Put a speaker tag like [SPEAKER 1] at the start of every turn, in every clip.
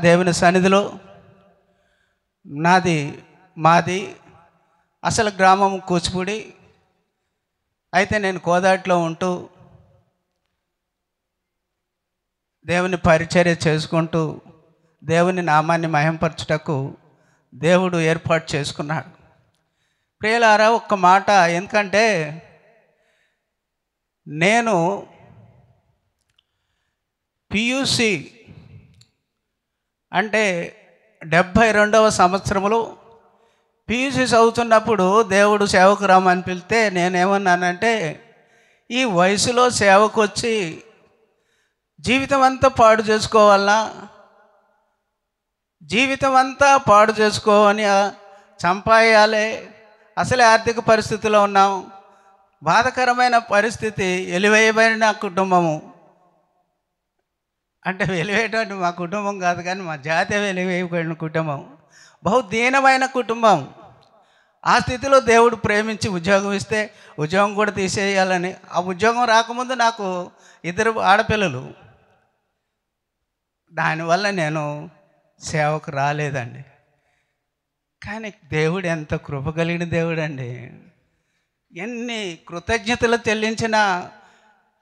[SPEAKER 1] దేవుని సన్నిధిలో మాది అసలు గ్రామం కూచిపూడి. అయితే నేను కోదాటిలో ఉంటూ దేవుని పరిచర్య చేసుకుంటూ దేవుని నామాన్ని మహింపరచుటకు దేవుడు ఏర్పాటు చేసుకున్నాడు. ప్రియులారా, ఒక్క మాట, ఎందుకంటే నేను పియూసి అంటే 72వ సంవత్సరంలో పియూసి చదువుతున్నప్పుడు దేవుడు సేవకు రమ్మని పిలిస్తే నేనేమన్నానంటే, ఈ వయసులో సేవకు వచ్చి జీవితం అంతా పాడు చేసుకోవాలన్నా, జీవితం అంతా పాడు చేసుకోవని చంపాయాలి, అసలే ఆర్థిక పరిస్థితిలో ఉన్నాం, బాధకరమైన పరిస్థితి, వెలివేయబడిన కుటుంబము. అంటే వెలివేయటువంటి మా కుటుంబం కాదు, కానీ మా జాతి వెలివేయబడిన కుటుంబం, బహుదీనమైన కుటుంబం. ఆ స్థితిలో దేవుడు ప్రేమించి ఉద్యోగం ఇస్తే ఉద్యోగం కూడా తీసేయాలని, ఆ ఉద్యోగం రాకముందు నాకు 2 ఆడపిల్లలు. దానివల్ల నేను సేవకు రాలేదండి. కానీ దేవుడు ఎంత కృప కలిగిన దేవుడు అండి. ఎన్ని కృతజ్ఞతలు చెల్లించిన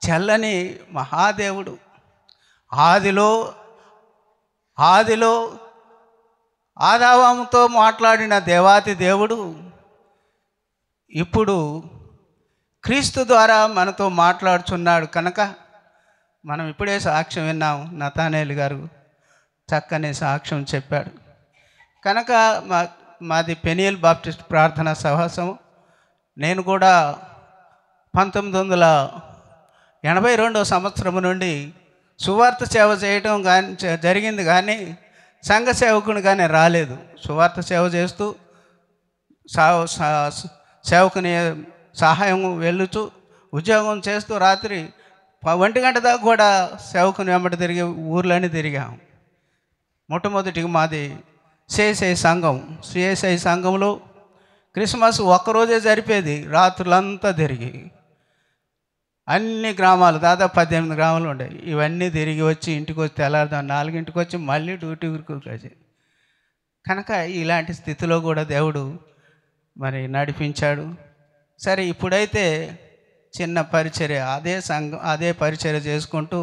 [SPEAKER 1] చల్లని మహాదేవుడు. ఆదిలో ఆదాముతో మాట్లాడిన దేవాతి దేవుడు ఇప్పుడు క్రీస్తు ద్వారా మనతో మాట్లాడుచున్నాడు. కనుక మనం ఇప్పుడే సాక్ష్యం విన్నాం, నతానేలు గారు చక్కని సాక్ష్యం చెప్పాడు. కనుక మాది పెనియల్ బాప్టిస్ట్ ప్రార్థనా సహవాసం. నేను కూడా 1982వ సంవత్సరం నుండి సువార్త సేవ చేయడం జరిగింది, కానీ సంఘ సేవకునిగానే రాలేదు. సువార్త సేవ చేస్తూ సేవకుని సహాయం వెళ్ళుచు ఉద్యోగం చేస్తూ రాత్రి 1 గంట దాకా కూడా సేవకుని వెంబడి తిరిగి ఊర్లోనే తిరిగాము. మొట్టమొదటిగా మాది సిఎస్ఐ సంఘంలో క్రిస్మస్ ఒక్కరోజే జరిపేది, రాత్రులంతా తిరిగి అన్ని గ్రామాలు, దాదాపు 18 గ్రామాలు ఉండేవి. ఇవన్నీ తిరిగి వచ్చి ఇంటికి వచ్చి తెల్లారుదాం 4ంటికి వచ్చి మళ్ళీ డ్యూటీకి వచ్చి, కనుక ఇలాంటి స్థితిలో కూడా దేవుడు మరి నడిపించాడు. సరే, ఇప్పుడైతే చిన్న పరిచర్య, అదే పరిచర్య చేసుకుంటూ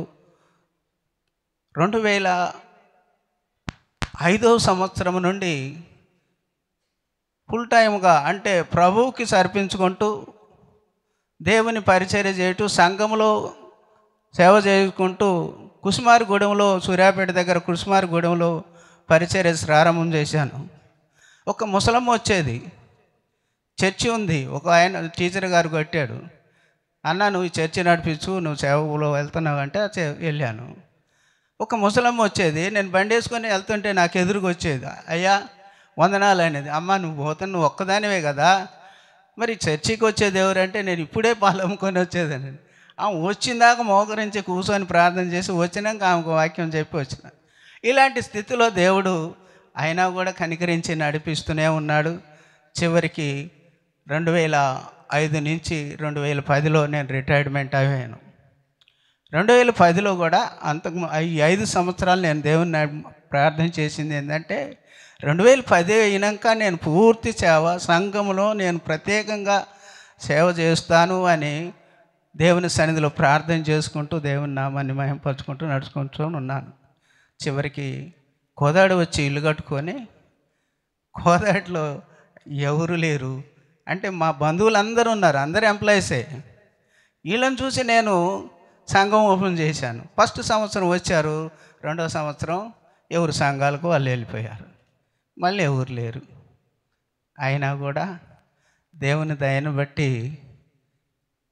[SPEAKER 1] 2005వ సంవత్సరం నుండి ఫుల్ టైమ్గా, అంటే ప్రభువుకి సమర్పించుకుంటూ దేవుని పరిచర్య చేయటూ సంఘంలో సేవ చేసుకుంటూ కుసుమారిగూడెంలో, సూర్యాపేట దగ్గర కుసుమారిగూడెంలో పరిచర్య ప్రారంభం చేశాను. ఒక ముసలమ్మ వచ్చేది, చర్చి ఉంది, ఒక ఆయన టీచర్ గారు కట్టాడు. అన్న, నువ్వు ఈ చర్చి నడిపించు, నువ్వు సేవలో వెళ్తున్నావు అంటే వెళ్ళాను. ఒక ముసలమ్మ వచ్చేది, నేను బండి వేసుకొని వెళ్తుంటే నాకు ఎదురుగా వచ్చేది, అయ్యా వందనాలు అనేది. అమ్మ, నువ్వు నువ్వు ఒక్కదానివే కదా, మరి చర్చికి వచ్చేది ఎవరంటే, నేను ఇప్పుడే పాలు అమ్ముకొని వచ్చేదని. ఆమె వచ్చిందాక మోకరించి కూర్చొని ప్రార్థన చేసి వచ్చినాక ఆమెకు వాక్యం చెప్పి వచ్చిన. ఇలాంటి స్థితిలో దేవుడు అయినా కూడా కనికరించి నడిపిస్తూనే ఉన్నాడు. చివరికి 2005 నుంచి 2010లో నేను రిటైర్మెంట్ అయ్యాను. 2010లో కూడా ఈ 5 సంవత్సరాలు నేను దేవుని ప్రార్థన చేసింది ఏంటంటే, 2010 అయినాక నేను పూర్తి సేవ సంఘంలో నేను ప్రత్యేకంగా సేవ చేస్తాను అని దేవుని సన్నిధిలో ప్రార్థన చేసుకుంటూ దేవుని నామాన్ని మహింపరచుకుంటూ నడుచుకుంటూ ఉన్నాను. చివరికి కోదాడు వచ్చి ఇల్లు కట్టుకొని, కోదాటిలో ఎవరు లేరు, అంటే మా బంధువులందరూ ఉన్నారు, అందరూ ఎంప్లాయీసే. వీళ్ళని చూసి నేను సంఘం ఓపెన్ చేశాను. ఫస్ట్ సంవత్సరం వచ్చారు, 2వ సంవత్సరం ఎవరు సంఘాలకు వాళ్ళు వెళ్ళిపోయారు, మళ్ళీ ఎవరు లేరు. అయినా కూడా దేవుని దయను బట్టి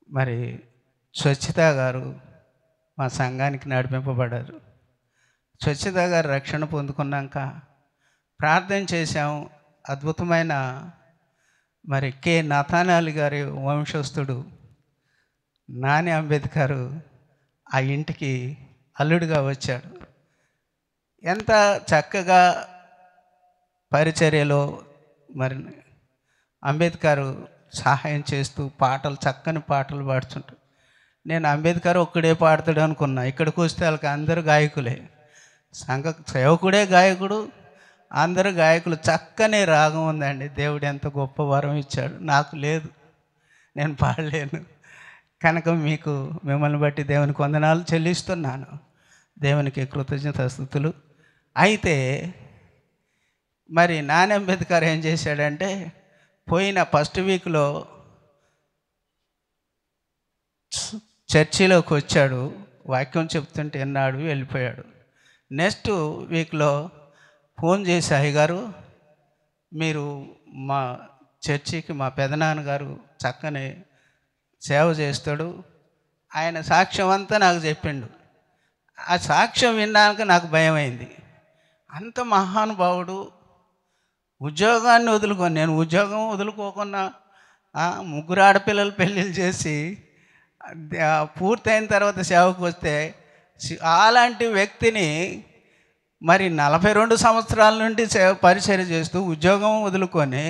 [SPEAKER 1] మరి స్వచ్ఛత గారు మా సంఘానికి నడిపింపబడ్డారు. స్వచ్ఛత గారు రక్షణ పొందుకున్నాక ప్రార్థన చేశాం. అద్భుతమైన మరి కె నతానేలు గారి వంశస్థుడు నాని అంబేద్కర్ ఆ ఇంటికి అల్లుడిగా వచ్చాడు. ఎంత చక్కగా పరిచర్యలో మరి అంబేద్కర్ సహాయం చేస్తూ చక్కని పాటలు పాడుతుంటాడు. నేను అంబేద్కర్ ఒక్కడే పాడతాడు అనుకున్నా, ఇక్కడికి వస్తే వాళ్ళకి అందరూ గాయకులే. సేవకుడే గాయకుడు, అందరూ గాయకులు. చక్కని రాగం ఉందండి. దేవుడు ఎంత గొప్ప వరం ఇచ్చాడు. నాకు లేదు, నేను పాడలేను. కనుక మిమ్మల్ని బట్టి దేవునికి వందనాలు చెల్లిస్తున్నాను. దేవునికి కృతజ్ఞతాస్తుతులు. అయితే మరి నాని అంబేద్కర్ ఏం చేశాడంటే, పోయిన ఫస్ట్ వీక్లో చర్చిలోకి వచ్చాడు, వాక్యం చెప్తుంటే విన్నాడు, వెళ్ళిపోయాడు. నెక్స్ట్ వీక్లో ఫోన్ చేసి, అయ్యగారు మీరు మా చర్చికి మా పెదనాన్నగారు చక్కని సేవ చేస్తాడు, ఆయన సాక్ష్యం అంతా నాకు చెప్పిండు. ఆ సాక్ష్యం వినడానికి నాకు భయమైంది. అంత మహానుభావుడు, ఉద్యోగాన్ని వదులుకొని, నేను ఉద్యోగం వదులుకోకుండా 3 ఆడపిల్లలు పెళ్ళిళ్ళు చేసి పూర్తయిన తర్వాత సేవకు వస్తే, అలాంటి వ్యక్తిని మరి 42 సంవత్సరాల నుండి పరిచర్య చేస్తూ ఉద్యోగం వదులుకొని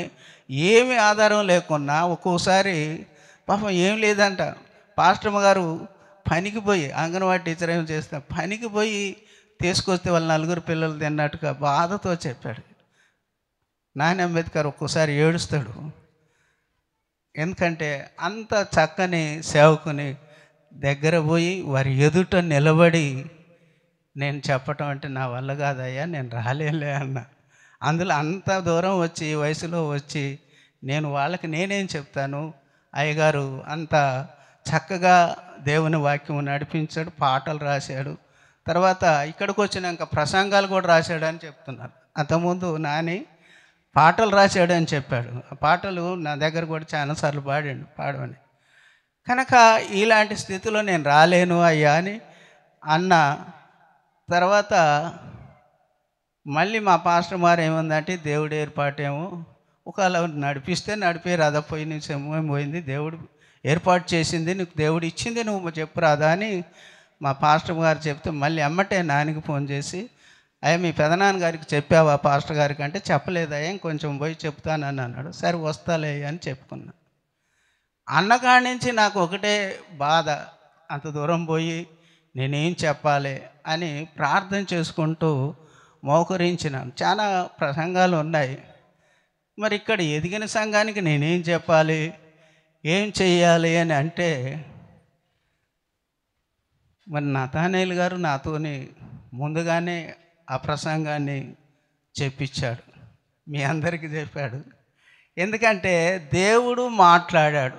[SPEAKER 1] ఏమి ఆధారం లేకున్నా, ఒక్కోసారి పాపం ఏం లేదంట, పాస్టర్ గారు పనికి పోయి, అంగన్వాడీ టీచర్ ఏం చేస్తా, పనికి పోయి తీసుకొస్తే వాళ్ళ 4 పిల్లలు తిన్నట్టుగా బాధతో చెప్పాడు. నాని అంబేద్కర్ ఒక్కోసారి ఏడుస్తాడు. ఎందుకంటే అంత చక్కని సేవకుని దగ్గర పోయి వారి ఎదుట నిలబడి నేను చెప్పటం అంటే నా వల్ల కాదయ్యా, నేను రాలేలే అన్న. అందులో అంత దూరం వచ్చి, వయసులో వచ్చి నేను వాళ్ళకి నేనేం చెప్తాను. అయ్యగారు అంత చక్కగా దేవుని వాక్యం నడిపించాడు, పాటలు రాశాడు. తర్వాత ఇక్కడికి వచ్చినాక ప్రసంగాలు కూడా రాశాడని చెప్తున్నారు. అంతకుముందు నాని పాటలు రాశాడని చెప్పాడు. ఆ పాటలు నా దగ్గర కూడా చాలాసార్లు పాడమని. కనుక ఇలాంటి స్థితిలో నేను రాలేను అయ్యా అని అన్న తర్వాత మళ్ళీ మా పాస్టర్ గారు ఏముందంటే, దేవుడు ఏర్పాటేమో, ఒకవేళ నడిపిస్తే నడిపే రాదా, పోయి నీ సమయం పోయింది, దేవుడు ఏర్పాటు చేసింది, నీకు దేవుడు ఇచ్చింది, నువ్వు చెప్పు రాదా అని మా పాస్టర్ గారు చెప్తే, మళ్ళీ అమ్మటే నానికి ఫోన్ చేసి, అయ్యా మీ పెదనాన్నగారికి చెప్పావా పాస్టర్ గారికి అంటే, చెప్పలేదయ్యా, ఇంకొంచెం పోయి చెప్తానని అన్నాడు. సరే వస్తాలే అని చెప్పుకున్నా. అన్నకాడి నుంచి నాకు ఒకటే బాధ, అంత దూరం పోయి నేనేం చెప్పాలి అని ప్రార్థన చేసుకుంటూ మోకరించినాను. చాలా ప్రసంగాలు ఉన్నాయి. మరి ఇక్కడ ఎదిగిన సంఘానికి నేనేం చెప్పాలి, ఏం చెయ్యాలి అని అంటే, మరి నతానేలు గారు నాతోని ముందుగానే ఆ ప్రసంగాన్ని చెప్పించాడు, మీ అందరికీ చెప్పాడు. ఎందుకంటే దేవుడు మాట్లాడాడు,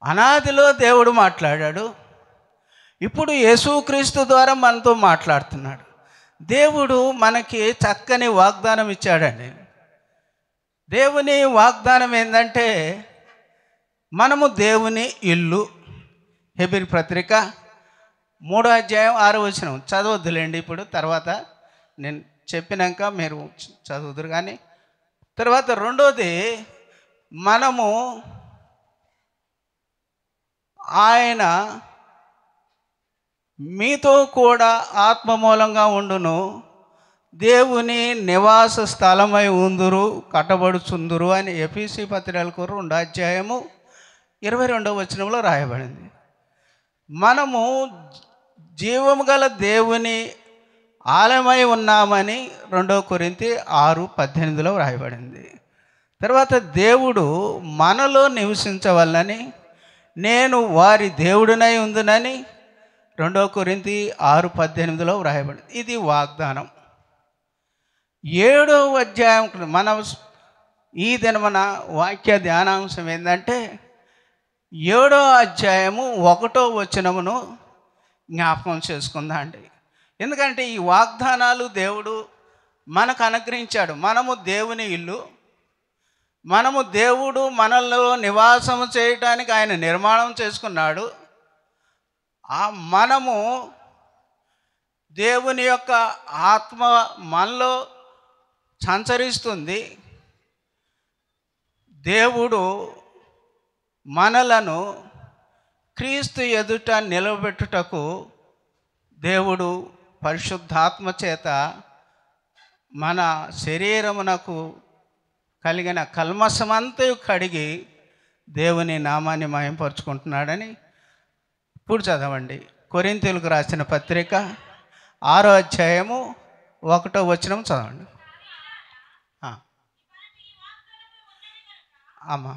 [SPEAKER 1] అనాదిలో దేవుడు మాట్లాడాడు, ఇప్పుడు యేసుక్రీస్తు ద్వారా మనతో మాట్లాడుతున్నాడు. దేవుడు మనకి చక్కని వాగ్దానం ఇచ్చాడండి. దేవుని వాగ్దానం ఏంటంటే, మనము దేవుని ఇల్లు. హెబ్రీ పత్రిక 3వ అధ్యాయం 6వ వచనం చదవద్దులేండి ఇప్పుడు, తర్వాత నేను చెప్పినాక మీరు చదువుదురు. కానీ తర్వాత రెండోది, మనము ఆయన మీతో కూడా ఆత్మ మూలంగా ఉండును, దేవుని నివాస స్థలమై ఉందురు, కట్టబడుచుందురు అని ఎఫెసీ పత్రికలకు 2వ అధ్యాయము 22వ వచనంలో రాయబడింది. మనము జీవము గల దేవుని ఆలయమై ఉన్నామని 2 కొరింథీ 6:18లో రాయబడింది. తర్వాత దేవుడు మనలో నివసించవలనని, నేను వారి దేవుడినై ఉందునని 2 కొరింథీ 6:18లో వ్రాయబడింది. ఇది వాగ్దానం. 7వ అధ్యాయం ఈ దినమన వాక్య ధ్యానాంశం ఏంటంటే, 7వ అధ్యాయము 1వ వచనమును జ్ఞాపకం చేసుకుందా అండి. ఎందుకంటే ఈ వాగ్దానాలు దేవుడు మనకు అనుగ్రహించాడు. మనము దేవుని ఇల్లు, మనము దేవుడు మనలో నివాసం చేయటానికి ఆయన నిర్మాణం చేసుకున్నాడు. మనము దేవుని యొక్క ఆత్మ మనలో సంచరిస్తుంది. దేవుడు మనలను క్రీస్తు ఎదుట నిలబెట్టుటకు దేవుడు పరిశుద్ధాత్మ చేత మన శరీరమునకు కలిగిన కల్మషమంతా కడిగి దేవుని నామాన్ని మహింపరుచుకుంటున్నాడని ఇప్పుడు చదవండి. కొరింథీయులకు రాసిన పత్రిక 6వ అధ్యాయము 1వ వచనం చదవండి. అమ్మా,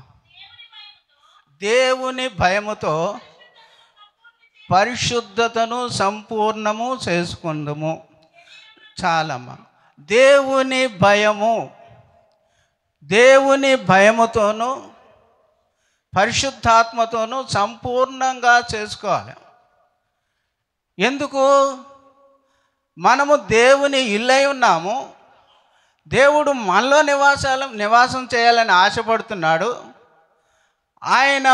[SPEAKER 1] దేవుని భయముతో పరిశుద్ధతను సంపూర్ణము చేసుకుందము. చాలమ్మా. దేవుని భయము, దేవుని భయముతోనూ పరిశుద్ధాత్మతోనూ సంపూర్ణంగా చేసుకోవాలి. ఎందుకు? మనము దేవుని ఇల్లై ఉన్నాము. దేవుడు మనలో నివాసం చేయాలని ఆశపడుతున్నాడు. ఆయన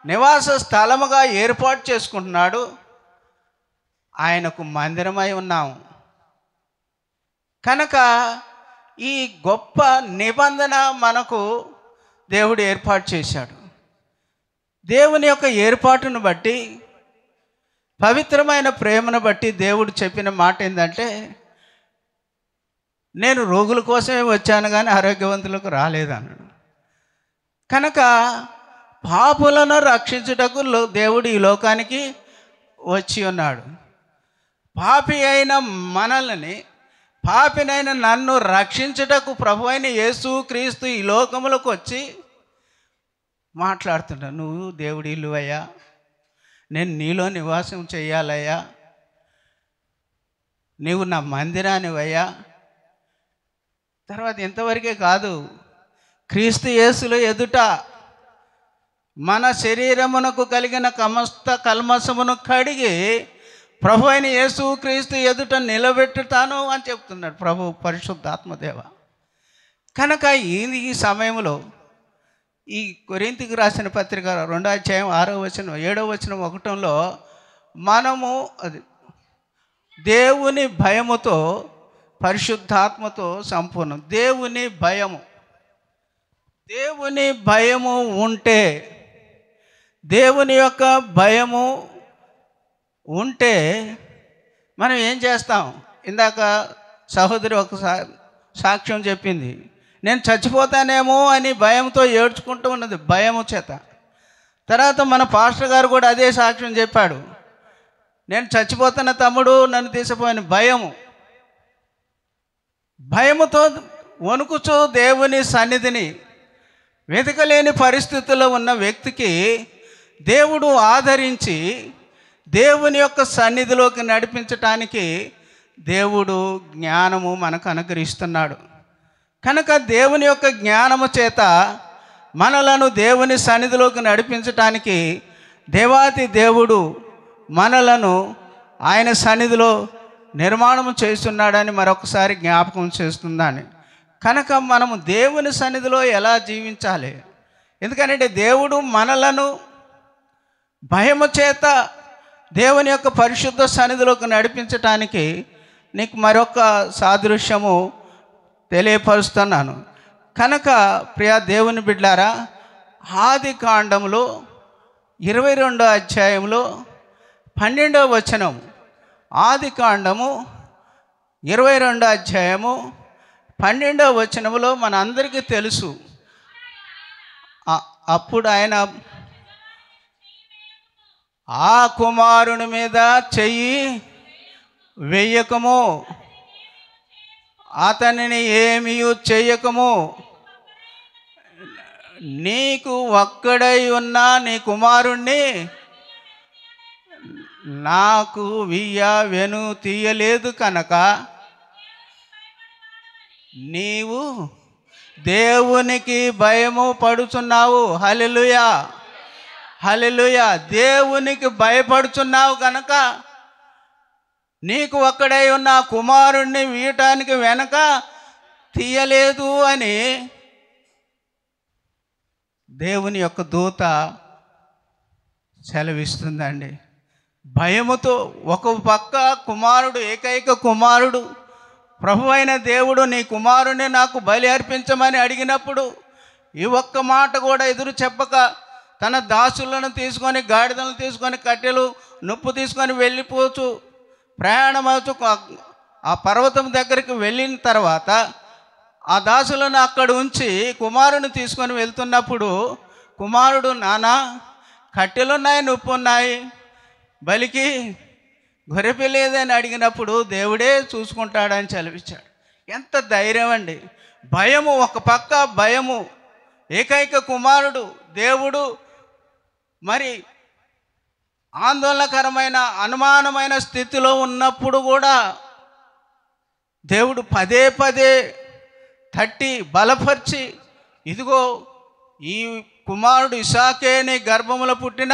[SPEAKER 1] నివాస స్థలముగా ఏర్పాటు చేసుకుంటున్నాడు. ఆయనకు మందిరమై ఉన్నాము కనుక ఈ గొప్ప నిబంధన మనకు దేవుడు ఏర్పాటు చేశాడు. దేవుని యొక్క ఏర్పాటును బట్టి, పవిత్రమైన ప్రేమను బట్టి దేవుడు చెప్పిన మాట ఏంటంటే, నేను రోగుల కోసమే వచ్చాను కానీ ఆరోగ్యవంతులకు రాలేదన్నాడు. కనుక పాపులను రక్షించుటకు దేవుడు ఈ లోకానికి వచ్చి ఉన్నాడు. పాపి అయిన మనల్ని, పాపినైన నన్ను రక్షించుటకు ప్రభు అయిన యేసు క్రీస్తు ఈ లోకములకు వచ్చి మాట్లాడుతున్నాడు. నువ్వు దేవుడి ఇల్లువయ్యా, నేను నీలో నివాసం చేయాలయ్యా, నీవు నా మందిరానివయ్యా. తర్వాత ఇంతవరకే కాదు, క్రీస్తు యేసులో ఎదుట మన శరీరమునకు కలిగిన సమస్త కల్మసమును కడిగి ప్రభు అయిన యేసు క్రీస్తు ఎదుట నిలబెట్టుతాను అని చెప్తున్నాడు ప్రభు పరిశుద్ధాత్మదేవ. కనుక ఈ సమయంలో ఈ కొరింథీయులకు రాసిన పత్రిక 2వ అధ్యాయం 6వ వచనం 7వ వచనం 1లో మనము అది దేవుని భయముతో పరిశుద్ధాత్మతో సంపూర్ణం. దేవుని భయము ఉంటే, దేవుని యొక్క భయము ఉంటే మనం ఏం చేస్తాం? ఇందాక సహోదరి ఒక సాక్ష్యం చెప్పింది, నేను చచ్చిపోతానేమో అని భయంతో ఏడ్చుకుంటూ ఉన్నది, భయము చేత. తర్వాత మన పాస్టర్ గారు కూడా అదే సాక్ష్యం చెప్పాడు, నేను చచ్చిపోతున్న తమ్ముడు నన్ను తీసిపోయిన భయముతో వణుకుచూ దేవుని సన్నిధిని వెతకలేని పరిస్థితుల్లో ఉన్న వ్యక్తికి దేవుడు ఆదరించి దేవుని యొక్క సన్నిధిలోకి నడిపించటానికి దేవుడు జ్ఞానము మనకు అనుగ్రహిస్తున్నాడు. కనుక దేవుని యొక్క జ్ఞానము చేత మనలను దేవుని సన్నిధిలోకి నడిపించటానికి దేవాతి దేవుడు మనలను ఆయన సన్నిధిలో నిర్మాణం చేస్తున్నాడని మరొకసారి జ్ఞాపకం చేస్తుందని. కనుక మనము దేవుని సన్నిధిలో ఎలా జీవించాలి? ఎందుకంటే దేవుడు మనలను భయము చేత దేవుని యొక్క పరిశుద్ధ సన్నిధిలోకి నడిపించటానికి నీకు మరొక సాదృశ్యము తెలియపరుస్తున్నాను. కనుక ప్రియ దేవుని బిడ్డారా, ఆది కాండములో 22వ అధ్యాయంలో 12వ వచనం, ఆది కాండము 22వ అధ్యాయము 12వ వచనములో మన అందరికీ తెలుసు, అప్పుడు ఆయన ఆ కుమారుని మీద చెయ్యి వెయ్యకము, అతనిని ఏమీ చెయ్యకము, నీకు ఒక్కడై ఉన్న నీ కుమారుణ్ణి నాకు వెను తీయలేదు కనుక నీవు దేవునికి భయము పడుచున్నావు. హల్లెలూయా, హల్లెలూయా. దేవునికి భయపడుచున్నావు కనుక నీకు ఒక్కడై ఉన్న కుమారుణ్ణి వీయటానికి వెనక తీయలేదు అని దేవుని యొక్క దూత సెలవిస్తుందండి. భయముతో ఒక పక్క కుమారుడు, ఏకైక కుమారుడు, ప్రభు అయిన దేవుడు నీ కుమారుని నాకు బలి అర్పించమని అడిగినప్పుడు ఈ ఒక్క మాట కూడా ఎదురు చెప్పక తన దాసులను తీసుకొని, గాడిదలను తీసుకొని, కట్టెలు నొప్పు తీసుకొని వెళ్ళిపోచు ప్రయాణమవుతూ ఆ పర్వతం దగ్గరికి వెళ్ళిన తర్వాత ఆ దాసులను అక్కడ ఉంచి కుమారుని తీసుకొని వెళ్తున్నప్పుడు కుమారుడు, నానా కట్టెలున్నాయి, నొప్పి ఉన్నాయి, బలికి గొర్రెపిల్ల ఏదని అడిగినప్పుడు దేవుడే చూసుకుంటాడని చదివించాడు. ఎంత ధైర్యం అండి! భయము, ఒక పక్క భయము, ఏకైక కుమారుడు దేవుడు మరి ఆందోళనకరమైన అనుమానమైన స్థితిలో ఉన్నప్పుడు కూడా దేవుడు పదే పదే తట్టి బలపరిచి, ఇదిగో ఈ కుమారుడు ఇసాకే నీ గర్భములో పుట్టిన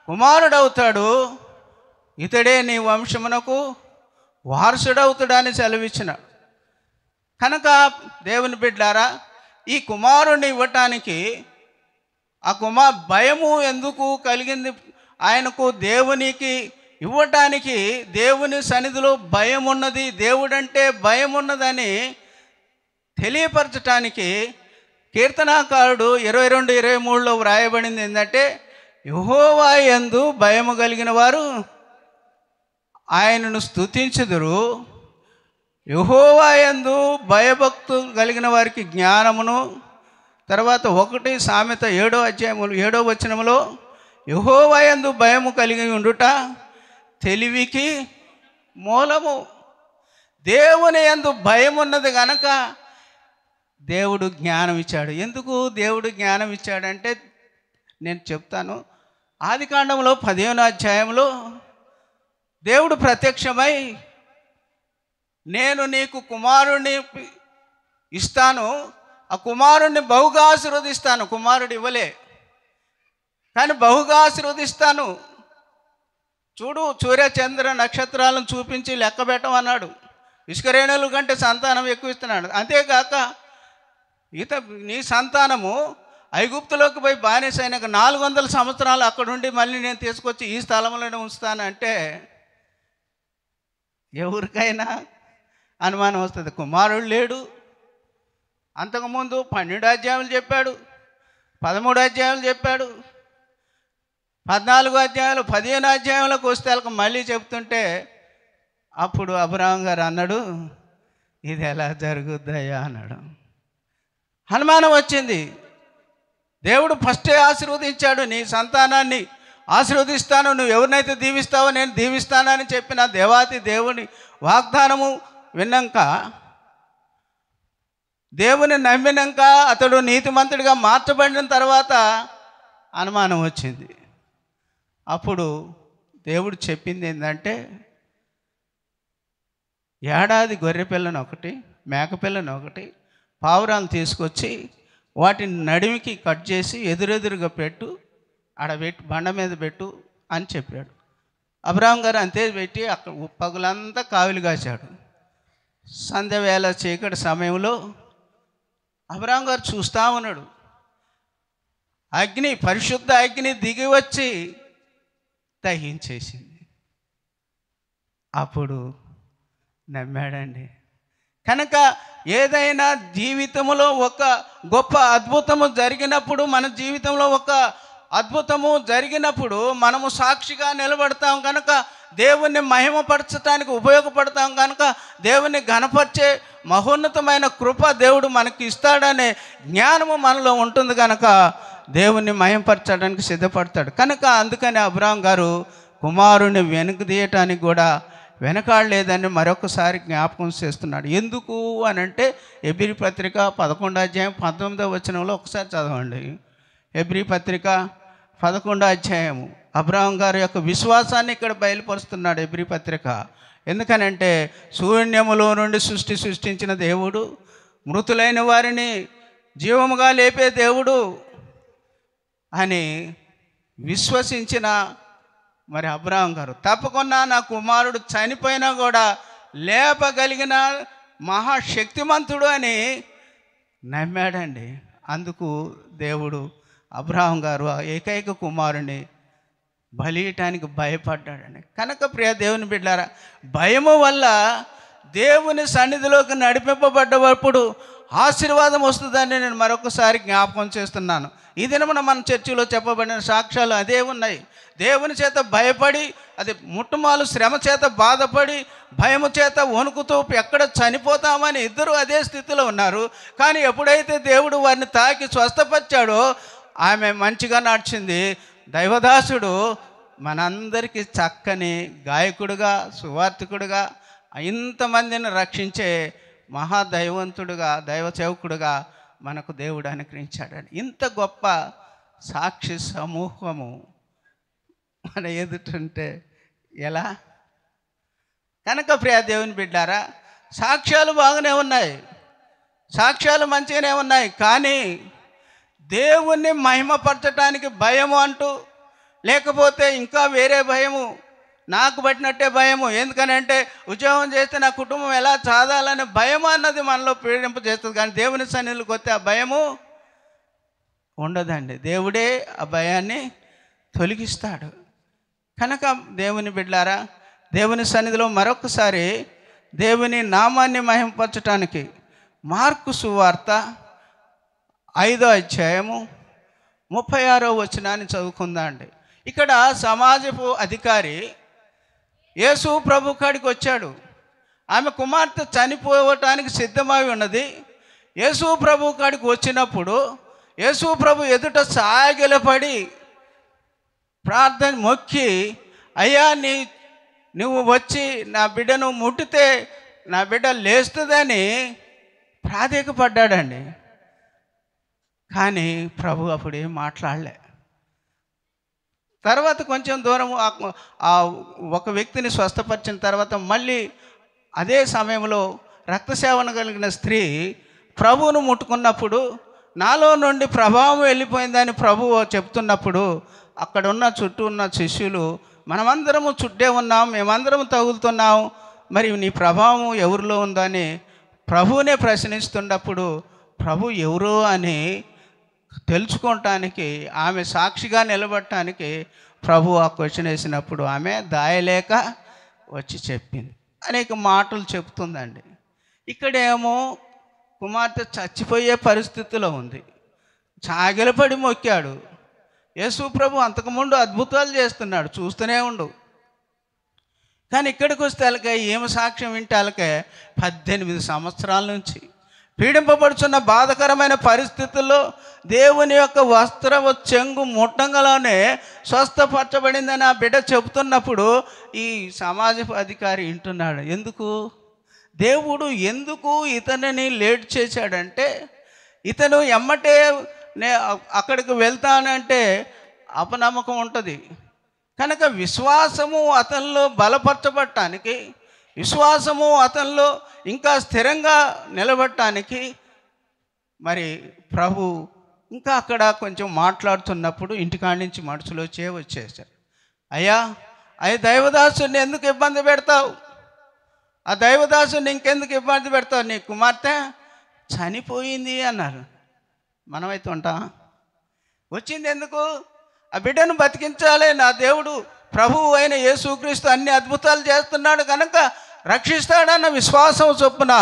[SPEAKER 1] కుమారుడవుతాడు, ఇతడే నీ వంశమునకు వారసుడవుతాడని సెలవిచ్చిన. కనుక దేవుని బిడ్డారా, ఈ కుమారుడిని ఇవ్వటానికి భయము ఎందుకు కలిగింది ఆయనకు? దేవునికి ఇవ్వటానికి దేవుని సన్నిధిలో భయం ఉన్నది, దేవుడంటే భయం ఉన్నదని తెలియపరచటానికి కీర్తనాకారుడు 22:23లో వ్రాయబడింది ఏంటంటే, యెహోవా యందు భయము కలిగిన వారు ఆయనను స్తుతించుదురు, యెహోవా యందు భయభక్తులు కలిగిన వారికి జ్ఞానమును. తర్వాత 1 సామెత 7వ వచనములో, యెహోవా యందు భయము కలిగి ఉండుట తెలివికి మూలము. దేవుని యందు భయం ఉన్నది కనుక దేవుడు జ్ఞానం ఇచ్చాడు. ఎందుకు దేవుడు జ్ఞానం ఇచ్చాడంటే నేను చెప్తాను. ఆదికాండంలో 15వ అధ్యాయంలో దేవుడు ప్రత్యక్షమై, నేను నీకు కుమారుణ్ణి ఇస్తాను, ఆ కుమారుణ్ణి బహుగా ఆశీర్వదిస్తాను. కుమారుడు ఇవ్వలే కానీ బహుగా ఆశీర్వదిస్తాను. చూడు, సూర్యచంద్ర నక్షత్రాలను చూపించి లెక్క పెట్టమన్నాడు. ఇసుకరేణుల కంటే సంతానం ఎక్కువ ఇస్తున్నాడు. అంతేకాక నీ సంతానము ఐగుప్తులోకి పోయి బానిస అయినాక 400 సంవత్సరాలు అక్కడుండి మళ్ళీ నేను తీసుకొచ్చి ఈ స్థలంలోనే ఉంచుతానంటే ఎవరికైనా అనుమానం వస్తుంది. కుమారుడు లేడు. అంతకుముందు 12 అధ్యాయాలు చెప్పాడు, 13 అధ్యాయాలు చెప్పాడు, 14 అధ్యాయాలు, 15 అధ్యాయంలోకి వస్తే వాళ్ళకి మళ్ళీ చెప్తుంటే అప్పుడు అబ్రహాం గారు అన్నాడు, ఇది ఎలా జరుగుద్దయ్యా అన్నాడు. అనుమానం వచ్చింది. దేవుడు ఫస్టే ఆశీర్వదించాడు, నీ సంతానాన్ని ఆశీర్వదిస్తాను, నువ్వు ఎవరినైతే దీవిస్తావో నేను దీవిస్తానని చెప్పిన దేవాతి దేవుని వాగ్దానము విన్నాక, దేవుని నమ్మినాక, అతడు నీతిమంతుడిగా మార్చబడిన తర్వాత అనుమానం వచ్చింది. అప్పుడు దేవుడు చెప్పింది ఏంటంటే, ఏడాది గొర్రె పిల్లను ఒకటి, మేకపిల్లను ఒకటి, పావురాలను తీసుకొచ్చి వాటిని నడిమికి కట్ చేసి ఎదురెదురుగా పెట్టు, ఆడబెట్టు, బండ మీద పెట్టు అని చెప్పాడు. అబ్రహాం గారు అంతే పెట్టి అక్కడ పగులంతా కావిలి కాచాడు. సంధ్యవేళ చీకటి సమయంలో అబ్రహాం గారు చూస్తూ ఉన్నాడు. అగ్ని, పరిశుద్ధ అగ్ని దిగి వచ్చి దహించేసింది. అప్పుడు నమ్మాడండి. కనుక ఏదైనా జీవితంలో ఒక గొప్ప అద్భుతము జరిగినప్పుడు, మన జీవితంలో ఒక అద్భుతము జరిగినప్పుడు మనము సాక్షిగా నిలబడతాం కనుక, దేవుణ్ణి మహిమపరచడానికి ఉపయోగపడతాం కనుక, దేవుణ్ణి ఘనపరిచే మహోన్నతమైన కృప దేవుడు మనకి ఇస్తాడనే జ్ఞానము మనలో ఉంటుంది కనుక దేవుణ్ణి మహిమపరచడానికి సిద్ధపడతాడు. కనుక అందుకని అబ్రహాం గారు కుమారుని వెనుక తీయటానికి కూడా వెనకాడలేదని మరొకసారి జ్ఞాపకం చేస్తున్నాడు. ఎందుకు అని అంటే, హెబ్రీ పత్రిక 11వ అధ్యాయం 19వ వచనంలో ఒకసారి చదవండి. హెబ్రీ పత్రిక 11వ అధ్యాయము అబ్రహాం గారి యొక్క విశ్వాసాన్ని ఇక్కడ బయలుపరుస్తున్నాడు హెబ్రీ పత్రిక. ఎందుకనంటే, శూన్యములో నుండి సృష్టించిన దేవుడు, మృతులైన వారిని జీవముగా లేపే దేవుడు అని విశ్వసించిన మరి అబ్రహాం గారు, తప్పకుండా నా కుమారుడు చనిపోయినా కూడా లేపగలిగిన మహాశక్తిమంతుడు అని నమ్మాడండి. అందుకు దేవుడు అబ్రహాం గారు ఏకైక కుమారుని బలియటానికి భయపడ్డాడండి. కనుక ప్రియ దేవుని బిడ్డారా, భయము వల్ల దేవుని సన్నిధిలోకి నడిపింపబడ్డప్పుడు ఆశీర్వాదం వస్తుందని నేను మరొకసారి జ్ఞాపకం చేస్తున్నాను. ఈ దినమున మన చర్చిలో చెప్పబడిన సాక్ష్యాలు అదే ఉన్నాయి. దేవుని చేత భయపడి, అది ముట్టుమాలు శ్రమ చేత బాధపడి, భయము చేత వణుకుతూ ఎక్కడ చనిపోతామని ఇద్దరు అదే స్థితిలో ఉన్నారు. కానీ ఎప్పుడైతే దేవుడు వారిని తాకి స్వస్థపరిచాడో ఆమె మంచిగా నడిచింది. దైవదాసుడు మనందరికీ చక్కని గాయకుడుగా, సువార్థికుడుగా, ఇంతమందిని రక్షించే మహాదైవంతుడుగా, దైవ సేవకుడుగా మనకు దేవుడు అనుగ్రహించాడండి. ఇంత గొప్ప సాక్షి సమూహము మన ఎదుటుంటే ఎలా? కనుక ప్రియ దేవుని బిడ్డారా, సాక్ష్యాలు బాగానే ఉన్నాయి, సాక్ష్యాలు మంచిగానే ఉన్నాయి, కానీ దేవుణ్ణి మహిమపరచడానికి భయము అంటూ, లేకపోతే ఇంకా వేరే భయము, నాకు పట్టినట్టే భయము, ఎందుకనంటే ఉద్యోగం చేస్తే నా కుటుంబం ఎలా చాదాలనే భయము అన్నది మనలో పీడింపజేస్తుంది. కానీ దేవుని సన్నిధిలోకి వస్తే ఆ భయము ఉండదండి. దేవుడే ఆ భయాన్ని తొలగిస్తాడు. కనుక దేవుని బిడ్డలారా, దేవుని సన్నిధిలో మరొకసారి దేవుని నామాన్ని మహిమపరచటానికి మార్కు సువార్త 5వ అధ్యాయము 36వ వచనాన్ని చదువుకుందా అండి. ఇక్కడ సమాజపు అధికారి యేసు ప్రభు కాడికి వచ్చాడు. ఆమె కుమార్తె చనిపోవటానికి సిద్ధమై ఉన్నది. యేసు ప్రభు కాడికి వచ్చినప్పుడు యేసు ప్రభు ఎదుట సాగిలపడి ప్రార్థన మొక్కి, అయ్యా నువ్వు వచ్చి నా బిడ్డను ముట్టితే నా బిడ్డ లేస్తుందని ప్రాధేయపడ్డాడండి. కానీ ప్రభు అప్పుడు ఏం మాట్లాడలే. తర్వాత కొంచెం దూరం ఆ ఒక వ్యక్తిని స్వస్థపరిచిన తర్వాత మళ్ళీ అదే సమయంలో రక్తసేవన కలిగిన స్త్రీ ప్రభువును ముట్టుకున్నప్పుడు నాలో నుండి ప్రభావం వెళ్ళిపోయిందని ప్రభువు చెప్తున్నప్పుడు అక్కడ ఉన్న చుట్టూ ఉన్న శిష్యులు, మనమందరము చుట్టే ఉన్నాం, మేమందరం తగులుతున్నాం, మరి నీ ప్రభావం ఎవరిలో ఉందని ప్రభువునే ప్రశ్నిస్తున్నప్పుడు ప్రభు ఎవరో అని తెలుసుకోవటానికి, ఆమె సాక్షిగా నిలబడటానికి ప్రభు ఆ క్వశ్చన్ వేసినప్పుడు ఆమె దాయలేక వచ్చి చెప్పింది. అనేక మాటలు చెప్తుందండి. ఇక్కడేమో కుమార్తె చచ్చిపోయే పరిస్థితిలో ఉంది, చాగిలపడి మొక్కాడు. యేసు ప్రభు అంతకుముందు అద్భుతాలు చేస్తున్నాడు, చూస్తూనే ఉండు. కానీ ఇక్కడికి వస్తే వాళ్ళకే ఏమి సాక్ష్యం వింటే వాళ్ళకే 18 సంవత్సరాల నుంచి పీడింపబడుచున్న బాధకరమైన పరిస్థితుల్లో దేవుని యొక్క వస్త్ర చెంగు ముట్టంగలోనే స్వస్థపరచబడిందని ఆ బిడ్డ చెబుతున్నప్పుడు ఈ సమాజపు అధికారి వింటున్నాడు. ఎందుకు దేవుడు ఎందుకు ఇతనిని లేట్ చేశాడంటే, ఇతను ఎమ్మటే అక్కడికి వెళ్తానంటే అపనమ్మకం ఉంటుంది. కనుక విశ్వాసము అతనిలో బలపరచబడటానికి, విశ్వాసము అతనిలో ఇంకా స్థిరంగా నిలబడటానికి మరి ప్రభు ఇంకా అక్కడ కొంచెం మాట్లాడుతున్నప్పుడు ఇంటికాడి నుంచి మనుషులు వచ్చేసారు. అయ్యా దైవదాసుని ఎందుకు ఇబ్బంది పెడతావు? ఆ దైవదాసుని ఇంకెందుకు ఇబ్బంది పెడతావు? నీ కుమార్తె చనిపోయింది అన్నారు. మనమైతే ఉంటాం, వచ్చింది ఎందుకు? ఆ బిడ్డను బతికించాలి. నా దేవుడు ప్రభువు అయిన యేసుక్రీస్తు అన్ని అద్భుతాలు చేస్తున్నాడు కనుక రక్షిస్తాడన్న విశ్వాసం చొప్పున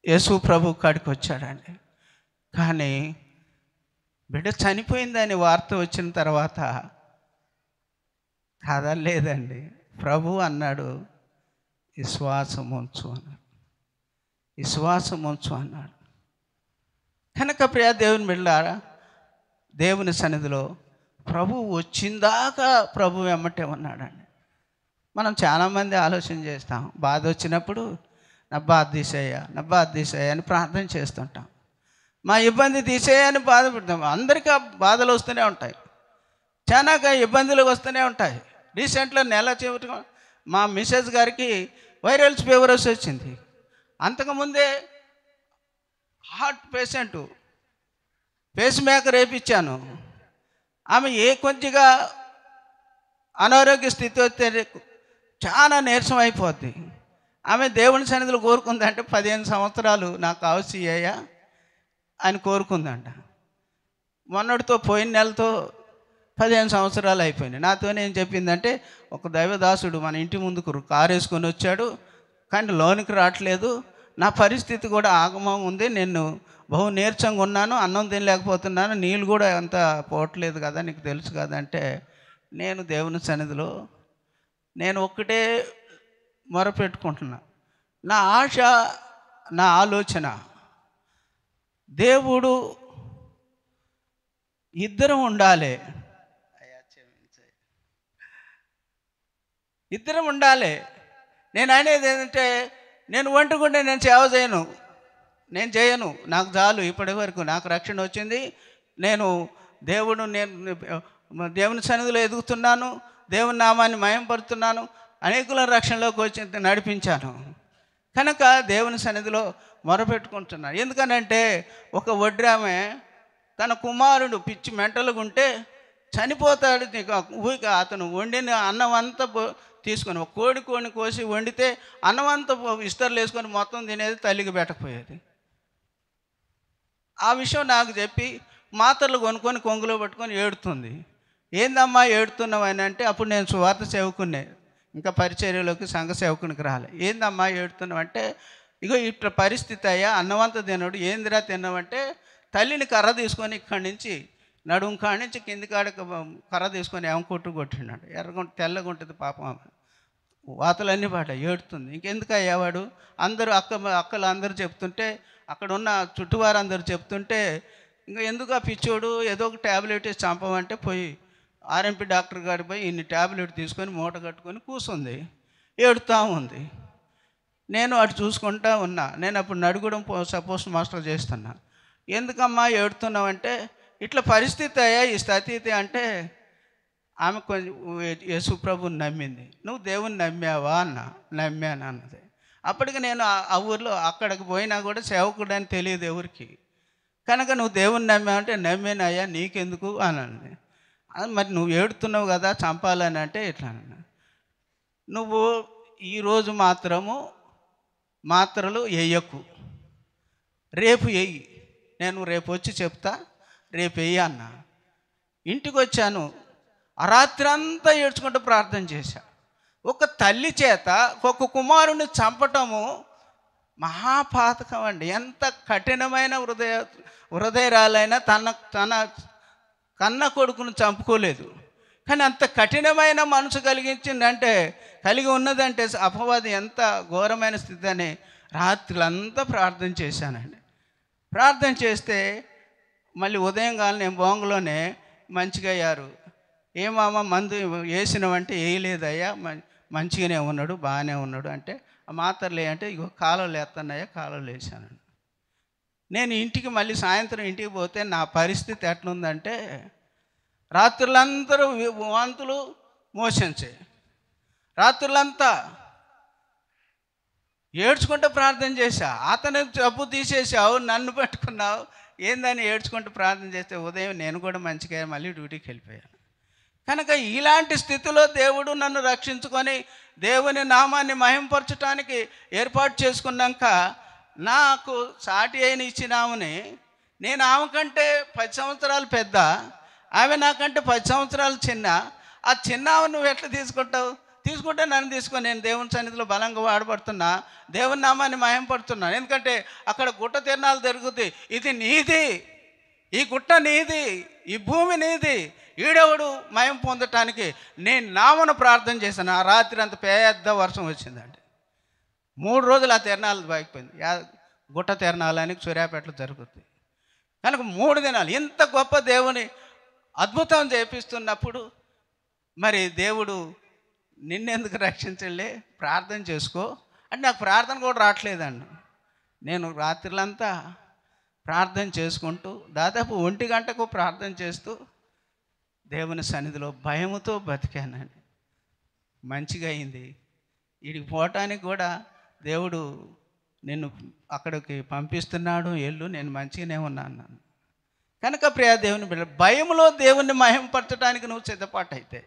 [SPEAKER 1] యేసు ప్రభు కాడికి వచ్చాడండి. కానీ బిడ్డ చనిపోయిందని వార్త వచ్చిన తర్వాత కదలేదండి. ప్రభు అన్నాడు, విశ్వాసం ఉంచు అన్నాడు, విశ్వాసం ఉంచు అన్నాడు. కనుక ప్రియ దేవుని బిడ్డలారా, దేవుని సన్నిధిలో ప్రభు వచ్చిందాకా ప్రభు వెమ్మటే ఉన్నాడండి. మనం చాలామంది ఆలోచన చేస్తాం, బాధ వచ్చినప్పుడు నా బాధ తీసేయ అని ప్రార్థన చేస్తుంటాం. మా ఇబ్బంది తీసేయని బాధపడతాం. అందరికీ బాధలు వస్తూనే ఉంటాయి, చాలా ఇబ్బందులు వస్తూనే ఉంటాయి. రీసెంట్లో నెల చివరి మా మిసెస్ గారికి వైరల్ ఫీవర్ వచ్చింది. అంతకుముందే హార్ట్ పేషెంటు, పేస్ మేకర్ వేయించాను. ఆమె కొద్దిగా అనారోగ్య స్థితి వస్తే చాలా నీరసం అయిపోద్ది. ఆమె దేవుని సన్నిధిలో కోరుకుందంటే 15 సంవత్సరాలు నాకు అవసరయ్యా అని కోరుకుందంట. మొన్నటితో పోయిన నెలతో 15 సంవత్సరాలు అయిపోయినాయి. నాతోనే ఏం చెప్పిందంటే, ఒక దైవదాసుడు మన ఇంటి ముందుకు కారు వేసుకొని వచ్చాడు, కానీ లోనికి రావట్లేదు, నా పరిస్థితి కూడా ఆగమం ఉంది, నేను బహు నీరసంగా ఉన్నాను, అన్నం తినలేకపోతున్నాను, నీళ్ళు కూడా అంత పోవట్లేదు కదా, నీకు తెలుసు కదంటే, నేను దేవుని సన్నిధిలో నేను ఒక్కటే మొరపెట్టుకుంటున్నా. నా ఆశ, నా ఆలోచన, దేవుడు ఇద్దరం ఉండాలి. ఇద్దరం ఉండాలి. నేను అనేది ఏంటంటే, నేను ఒంటరిగుంటే నేను సేవ చేయను, నేను చేయను. నాకు చాలు, ఇప్పటి వరకు నాకు రక్షణ వచ్చింది. నేను దేవుని సన్నిధిలో ఎదుగుతున్నాను, దేవుని నామాన్ని మహిమపరుస్తున్నాను, అనేకుల రక్షణలోకి వచ్చి నడిపించాను. కనుక దేవుని సన్నిధిలో మొరపెట్టుకుంటున్నాను. ఎందుకనంటే ఒక వడ్రామె తన కుమారుడు పిచ్చి మెంటలుగా ఉంటే చనిపోతాడు. ఊరిక అతను వండిన అన్నం అంతా తీసుకొని, ఒక కోడిని కోసి వండితే అన్నం అంతా ఇస్తర్లు వేసుకొని మొత్తం తినేది, తల్లికి పెట్టకపోయేది. ఆ విషయం నాకు చెప్పి మాత్రలు కొనుక్కొని కొంగులో పట్టుకొని ఏడుతుంది. ఏందమ్మా ఏడుతున్నావు అని అంటే, అప్పుడు నేను సువార్త సేవకునే, ఇంకా పరిచర్యలోకి సంఘ సేవకునికి రాలే. ఏందమ్మా ఏడుతున్నావు అంటే, ఇగో ఇట్లా పరిస్థితి అయ్యా, అన్నవంత తినడు. ఏందిరా తిన్నావంటే, తల్లిని కర్ర తీసుకొని ఇక్కడి నుంచి నడుము కాడి నుంచి కింది కాడ కర్ర తీసుకొని ఏమ కొట్టినాడు. ఎర్రగుంట తెల్లగా ఉంటుంది పాపం, ఆమె వాతలన్నీ పడ్డాయి, ఏడుతుంది. ఇంకెందుకు అయ్యేవాడు, అందరూ అక్కలు అందరూ చెప్తుంటే, అక్కడ ఉన్న చుట్టువారు అందరూ చెప్తుంటే, ఇంకా ఎందుకు ఆ పిచ్చోడు ఏదో ఒక ట్యాబ్లెట్ వేసి చంపమంటే పోయి ఆర్ఎంపీ డాక్టర్ గారికి పోయి ఇన్ని ట్యాబ్లెట్ తీసుకొని మూట కట్టుకొని కూర్చుంది, ఏడుతూ ఉంది. నేను అటు చూసుకుంటా ఉన్నా. నేను అప్పుడు నడుగుడం పోస్ట్ మాస్టర్ చేస్తున్నా. ఎందుకమ్మా ఏడుతున్నావు అంటే, ఇట్లా పరిస్థితి అయ్యా, ఈ స్థితి అంటే, ఆమె కొంచెం యేసుప్రభుని నమ్మింది. నువ్వు దేవుని నమ్మావా నమ్మాను అన్నది. అప్పటికి నేను ఆ ఊర్లో అక్కడికి పోయినా కూడా సేవకుడు అని తెలియదు ఎవరికి. కనుక నువ్వు దేవుని నమ్మావంటే, నమ్మానయ్యా, నీకెందుకు అని అన్నది. మరి నువ్వు ఏడుతున్నావు కదా చంపాలని అంటే, ఇట్లా అన్నా. నువ్వు ఈరోజు మాత్రలు వేయకు, రేపు వేయి, నేను రేపు వచ్చి చెప్తా, రేపు వేయి అన్నా. ఇంటికి వచ్చాను, ఆ రాత్రి అంతా ఏడ్చుకుంటూ ప్రార్థన చేశా. ఒక తల్లి చేత ఒక కుమారుని చంపటము మహాపాతకం అండి. ఎంత కఠినమైన హృదయరాలైనా తన కన్న కొడుకును చంపుకోలేదు. కానీ అంత కఠినమైన మనసు కలిగి ఉన్నదంటే అపవాది ఎంత ఘోరమైన స్థితి అని రాత్రులంతా ప్రార్థన చేశానండి. ప్రార్థన చేస్తే మళ్ళీ ఉదయం కాలం నేను బొంగలోనే మంచిగా అయ్యారు. ఏమామా మందు వేసినవంటే వేయలేదయ్యా, మంచిగానే ఉన్నాడు, బాగానే ఉన్నాడు అంటే, ఆ మాత్రలు అంటే ఇగో కాలువలు వేస్తున్నాయా, కాలువలు వేసానండి. నేను ఇంటికి మళ్ళీ సాయంత్రం ఇంటికి పోతే నా పరిస్థితి ఎట్లుందంటే, రాత్రులందరూ వాంతులు మోషన్సే, రాత్రులంతా ఏడ్చుకుంటూ ప్రార్థన చేశా. అతను జబ్బు తీసేసావు, నన్ను పట్టుకున్నావు, ఏందని ఏడ్చుకుంటూ ప్రార్థన చేస్తే ఉదయం నేను కూడా మంచిగా మళ్ళీ డ్యూటీకి వెళ్ళిపోయాను. కనుక ఇలాంటి స్థితిలో దేవుడు నన్ను రక్షించుకొని దేవుని నామాన్ని మహింపరచడానికి ఏర్పాటు చేసుకున్నాక, నాకు సాటి అయిన ఇచ్చినామని, నేను ఆమె కంటే 10 సంవత్సరాలు పెద్ద, ఆమె నాకంటే 10 సంవత్సరాలు చిన్న. ఆ చిన్న నువ్వు ఎట్లా తీసుకుంటే నన్ను తీసుకొని, నేను దేవుని సన్నిధిలో బలంగా వాడబడుతున్నా, దేవుని నామాన్ని మహింపడుతున్నాను. ఎందుకంటే అక్కడ గుట్ట తిరణాలు జరుగుతుంది. ఇది నీది, ఈ గుట్ట నీది, ఈ భూమి నీది, ఈడెవడు మయం పొందటానికి నేను నామను ప్రార్థన చేశాను. ఆ రాత్రి అంత పెద్ద వర్షం వచ్చిందండి. 3 రోజులు ఆ తిరణాలు బాగిపోయింది. గుట్ట తిరణాలని సూర్యాపేటలో జరుగుతుంది. కనుక 3 దినాలు ఇంత గొప్ప దేవుని అద్భుతం చేపిస్తున్నప్పుడు, మరి దేవుడు నిన్నెందుకు రక్షించలే, ప్రార్థన చేసుకో అంటే, నాకు ప్రార్థన కూడా రావట్లేదండి. నేను రాత్రులంతా ప్రార్థన చేసుకుంటూ దాదాపు 1 గంటకు ప్రార్థన చేస్తూ దేవుని సన్నిధిలో భయముతో బతికానండి. మంచిగా అయింది. వీడికి పోవటానికి కూడా దేవుడు నిన్ను అక్కడికి పంపిస్తున్నాడు, వెళ్ళు, నేను మంచిగానే ఉన్నాను. కనుక ప్రియ దేవుని బిడ్డ, భయములో దేవుణ్ణి మహింపరచడానికి నువ్వు సిద్ధపాటైతే,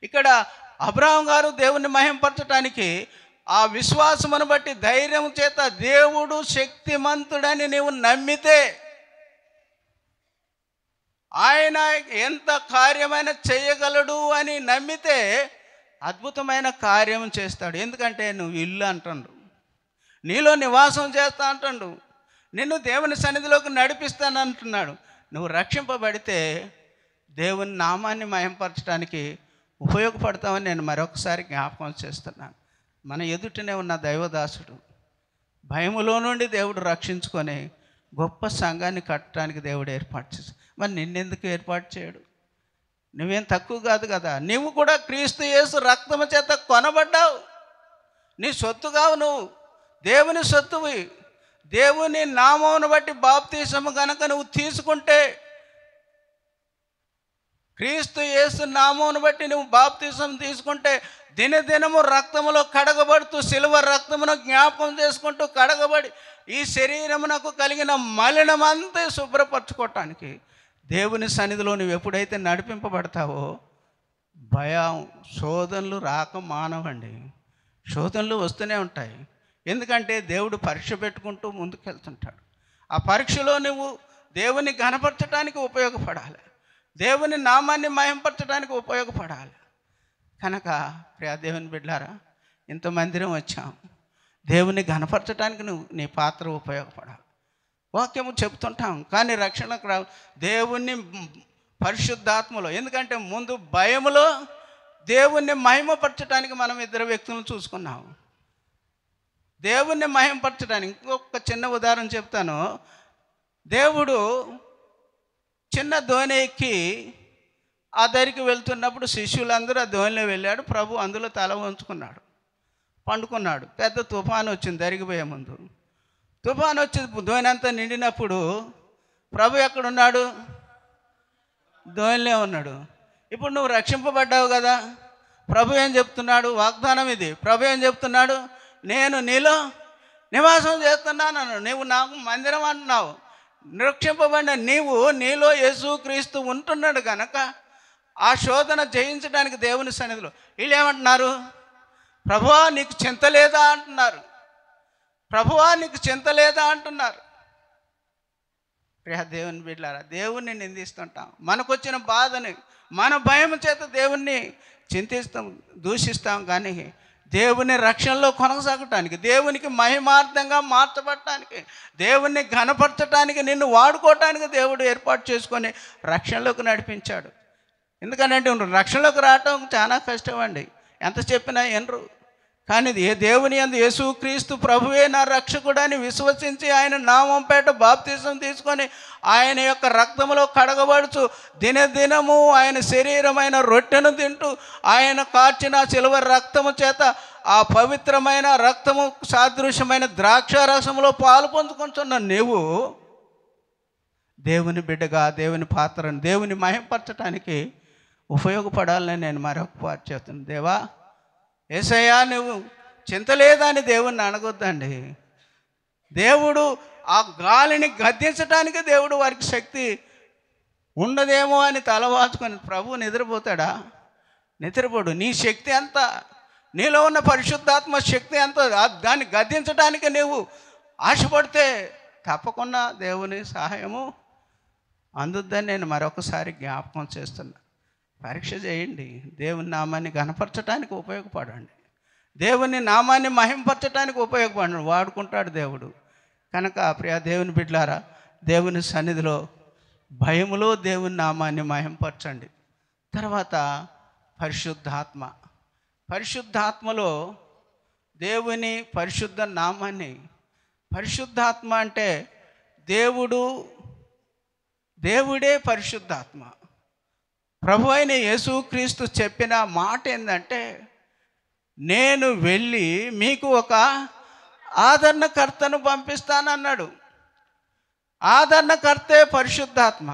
[SPEAKER 1] ఇక్కడ అబ్రహాం గారు దేవుణ్ణి మహింపరచడానికి ఆ విశ్వాసమును బట్టి ధైర్యం చేత దేవుడు శక్తిమంతుడని నీవు నమ్మితే, ఆయన ఎంత కార్యమైన చేయగలడు అని నమ్మితే అద్భుతమైన కార్యం చేస్తాడు. ఎందుకంటే నువ్వు ఇల్లు అంటుండు, నీలో నివాసం చేస్తా అంటుండు, నిన్ను దేవుని సన్నిధిలోకి నడిపిస్తాను అంటున్నాడు. నువ్వు రక్షింపబడితే దేవుని నామాన్ని మహింపరచడానికి ఉపయోగపడతామని నేను మరొకసారి జ్ఞాపకం చేస్తున్నాను. మన ఎదుటనే ఉన్న దైవదాసుడు భయములో నుండి దేవుడు రక్షించుకొని గొప్ప సంఘాన్ని కట్టడానికి దేవుడు ఏర్పాటు చేశాడు. మరి నిన్నెందుకు ఏర్పాటు చేయడు? నువ్వేం తక్కువ కాదు కదా. నువ్వు కూడా క్రీస్తు యేసు రక్తము చేత కొనబడ్డావు. నీ సొత్తుగావు, నువ్వు దేవుని సొత్తువి. దేవుని నామమును బట్టి బాప్తీసము గనక నువ్వు తీసుకుంటే, క్రీస్తు యేసు నామమును బట్టి నువ్వు బాప్తీసం తీసుకుంటే, దినదినము రక్తములో కడగబడుతూ, సిలువ రక్తమును జ్ఞాపకం చేసుకుంటూ కడగబడి ఈ శరీరమునకు కలిగిన మలినమంతా శుభ్రపరచుకోవటానికి దేవుని సన్నిధిలో నువ్వు ఎప్పుడైతే నడిపింపబడతావో, భయం, శోధనలు రాక మానవండి. శోధనలు వస్తూనే ఉంటాయి. ఎందుకంటే దేవుడు పరీక్ష పెట్టుకుంటూ ముందుకెళ్తుంటాడు. ఆ పరీక్షలో నువ్వు దేవుని ఘనపరచడానికి ఉపయోగపడాలి, దేవుని నామాన్ని మహింపరచడానికి ఉపయోగపడాలి. కనుక ప్రియ దేవుని బిడ్డలారా, ఇంత మందిరం వచ్చాం, దేవుని ఘనపరచడానికి నువ్వు నీ పాత్ర ఉపయోగపడాలి. వాక్యము చెప్తుంటాం, కానీ రక్షణకు రా దేవుని పరిశుద్ధాత్మలో. ఎందుకంటే ముందు భయములో దేవుణ్ణి మహిమపరచడానికి మనం ఇద్దరు వ్యక్తులను చూసుకున్నాం. దేవుణ్ణి మహిమపరచడానికి ఇంకొక చిన్న ఉదాహరణ చెప్తాను. దేవుడు చిన్న దోణి ఎక్కి ఆ దగ్గరికి వెళ్తున్నప్పుడు శిష్యులందరూ ఆ దోణిలో వెళ్ళాడు. ప్రభు అందులో తల వంచుకున్నాడు, పండుకున్నాడు. పెద్ద తుఫాను వచ్చింది దరిగిపోయే ముందు. తుఫాను వచ్చి దోణి అంతా నిండినప్పుడు ప్రభు ఎక్కడున్నాడు? దోణిలో ఉన్నాడు. ఇప్పుడు నువ్వు రక్షింపబడ్డావు కదా. ప్రభు ఏం చెప్తున్నాడు? వాగ్దానం ఇది. ప్రభు ఏం చెప్తున్నాడు? నేను నీలో నివాసం చేస్తున్నాను. నువ్వు నాకు మందిరం అంటున్నావు. రక్షింపబడిన నీలో యేసుక్రీస్తు ఉంటున్నాడు కనుక ఆ శోధన జయించడానికి దేవుని సన్నిధిలో వీళ్ళు ఏమంటున్నారు? ప్రభువా నీకు చింత లేదా అంటున్నారు. ప్రభువా నీకు చింత లేదా అంటున్నారు. ప్రియ దేవుని బిడ్డలారా, దేవుణ్ణి నిందిస్తుంటాం. మనకొచ్చిన బాధని, మన భయం చేత దేవుణ్ణి చింతిస్తాం, దూషిస్తాం. కానీ దేవుని రక్షణలో కొనసాగటానికి, దేవునికి మహిమార్థంగా మార్చబడటానికి, దేవుణ్ణి ఘనపరచడానికి, నిన్ను వాడుకోవటానికి దేవుడు ఏర్పాటు చేసుకొని రక్షణలోకి నడిపించాడు. ఎందుకంటే రక్షణలోకి రావటం చాలా కష్టం అండి. ఎంత చెప్పినా ఎనరు. కానీ ఏ దేవుని యందు యేసుక్రీస్తు ప్రభువే నా రక్షకుడని విశ్వసించి ఆయన నామం పేట బాప్తిసం తీసుకొని ఆయన యొక్క రక్తములో కడగబడుచు దినదినము ఆయన శరీరమైన రొట్టెను తింటూ ఆయన కార్చిన సిలువ రక్తము చేత ఆ పవిత్రమైన రక్తము సాదృశ్యమైన ద్రాక్షారసములో పాలు పొందుకుంటున్న నీవు దేవుని బిడ్డగా, దేవుని పాత్రను, దేవుని మహింపరచడానికి ఉపయోగపడాలని నేను మరొక పాటు చేస్తున్నాను. దేవా యేసయ్యా నువ్వు చింత లేదని దేవుణ్ణి అనగొద్దండి. దేవుడు ఆ గాలిని గద్దించడానికి దేవుడు వారికి శక్తి ఉండదేమో అని తలవాచుకొని ప్రభు నిద్రపోతాడా? నిద్రపోడు. నీ శక్తి ఎంత, నీలో ఉన్న పరిశుద్ధాత్మ శక్తి ఎంత, దాన్ని గద్దించడానికి నువ్వు ఆశపడితే తప్పకుండా దేవుని సహాయము అందుద్దని నేను మరొకసారి జ్ఞాపకం చేస్తున్నా. పరీక్ష చేయండి. దేవుని నామాన్ని ఘనపరచడానికి ఉపయోగపడండి. దేవుని నామాన్ని మహింపరచడానికి ఉపయోగపడండి. వాడుకుంటాడు దేవుడు. కనుక ప్రియ దేవుని బిడ్డలారా, దేవుని సన్నిధిలో భయములో దేవుని నామాన్ని మహింపరచండి. తర్వాత పరిశుద్ధాత్మ. పరిశుద్ధాత్మలో దేవుని పరిశుద్ధ నామాన్ని, పరిశుద్ధాత్మ అంటే దేవుడే పరిశుద్ధాత్మ. ప్రభు అయిన యేసుక్రీస్తు చెప్పిన మాట ఏంటంటే, నేను వెళ్ళి మీకు ఒక ఆదరణకర్తను పంపిస్తానన్నాడు. ఆదరణకర్తే పరిశుద్ధాత్మ.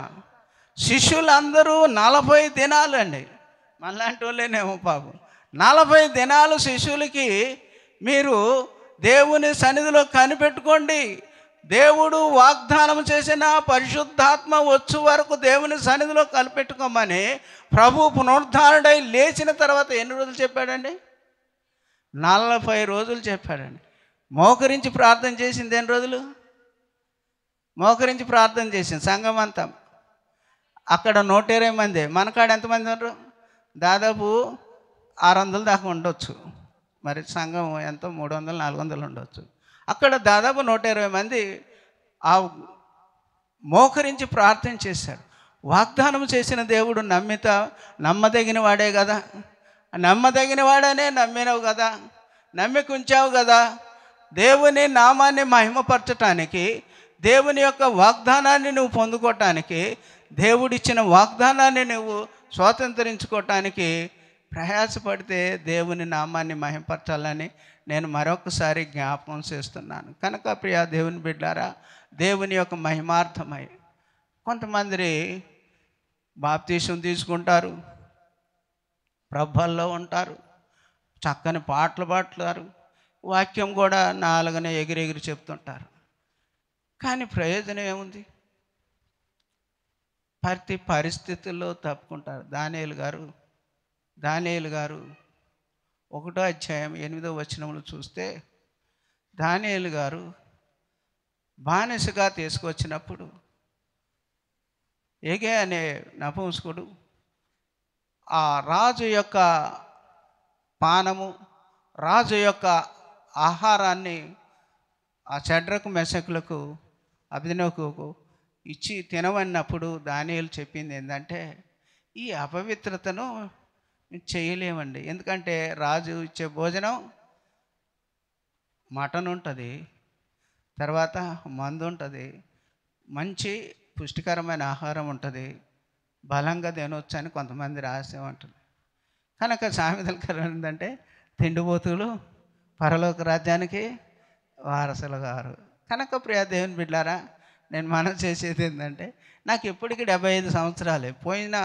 [SPEAKER 1] శిష్యులందరూ 40 దినాలండి, మనలాంటి వాళ్ళేనేమో పాపం, 40 దినాలు శిష్యులకి మీరు దేవుని సన్నిధిలో కనిపెట్టుకోండి. దేవుడు వాగ్దానం చేసిన పరిశుద్ధాత్మ వచ్చు వరకు దేవుని సన్నిధిలో కనిపెట్టుకోమని ప్రభు పునరుద్ధారుడై లేచిన తర్వాత ఎన్ని రోజులు చెప్పాడండి? 40 రోజులు చెప్పాడండి. మోకరించి ప్రార్థన చేసింది ఎన్ని రోజులు? మోకరించి ప్రార్థన చేసింది సంఘం అంతా. అక్కడ 120 మంది, మనకాడ ఎంతమంది ఉన్నారు? దాదాపు 600 దాకా ఉండొచ్చు. మరి సంఘం ఎంతో 300, 400 ఉండొచ్చు. అక్కడ దాదాపు 120 మంది ఆ మోకరించి ప్రార్థన చేశాడు. వాగ్దానం చేసిన దేవుడు నమ్మదగిన వాడే కదా, నమ్మదగిన వాడనే నమ్మినవు కదా, నమ్మికుంచావు కదా. దేవుని నామాన్ని మహిమపరచటానికి, దేవుని యొక్క వాగ్దానాన్ని నువ్వు పొందుకోవటానికి, దేవుడిచ్చిన వాగ్దానాన్ని నువ్వు స్వాతంత్రించుకోవటానికి ప్రయాసపడితే దేవుని నామాన్ని మహింపరచాలని నేను మరొకసారి జ్ఞాపకం చేస్తున్నాను. కనుక ప్రియ దేవుని బిడ్డారా, దేవుని యొక్క మహిమార్థమై కొంతమంది బాప్తీసం తీసుకుంటారు, ప్రభల్లో ఉంటారు, చక్కని పాటలు పాడతారు, వాక్యం కూడా నాలుగనే ఎగిరెగిరి చెప్తుంటారు. కానీ ప్రయోజనం ఏముంది? ప్రతి పరిస్థితుల్లో తప్పుకుంటారు. దానియేలు గారు 1వ అధ్యాయం 8వ వచనంలో చూస్తే, దానియేలు గారు బానిసగా తీసుకొచ్చినప్పుడు ఏగే అనే నపుంసకుడు ఆ రాజు యొక్క పానము, రాజు యొక్క ఆహారాన్ని ఆ షడ్రకు మెషకులకు అబేద్నెగోకు ఇచ్చి తినవన్నప్పుడు దానియేలు చెప్పింది ఏంటంటే, ఈ అపవిత్రతను చేయలేమండి. ఎందుకంటే రాజు ఇచ్చే భోజనం మటన్ ఉంటుంది, తర్వాత మందు ఉంటుంది, మంచి పుష్టికరమైన ఆహారం ఉంటుంది, బలంగా తినవచ్చు అని కొంతమంది రహస్యం ఉంటుంది. కనుక సామెతల ఏంటంటే, తిండిపోతులు పరలోక రాజ్యానికి వారసులు గారు. కనుక ప్రియ దేవుని బిడ్డారా, నేను మనం చేసేది ఏంటంటే, నాకు ఇప్పటికీ 75 సంవత్సరాలే. పోయిన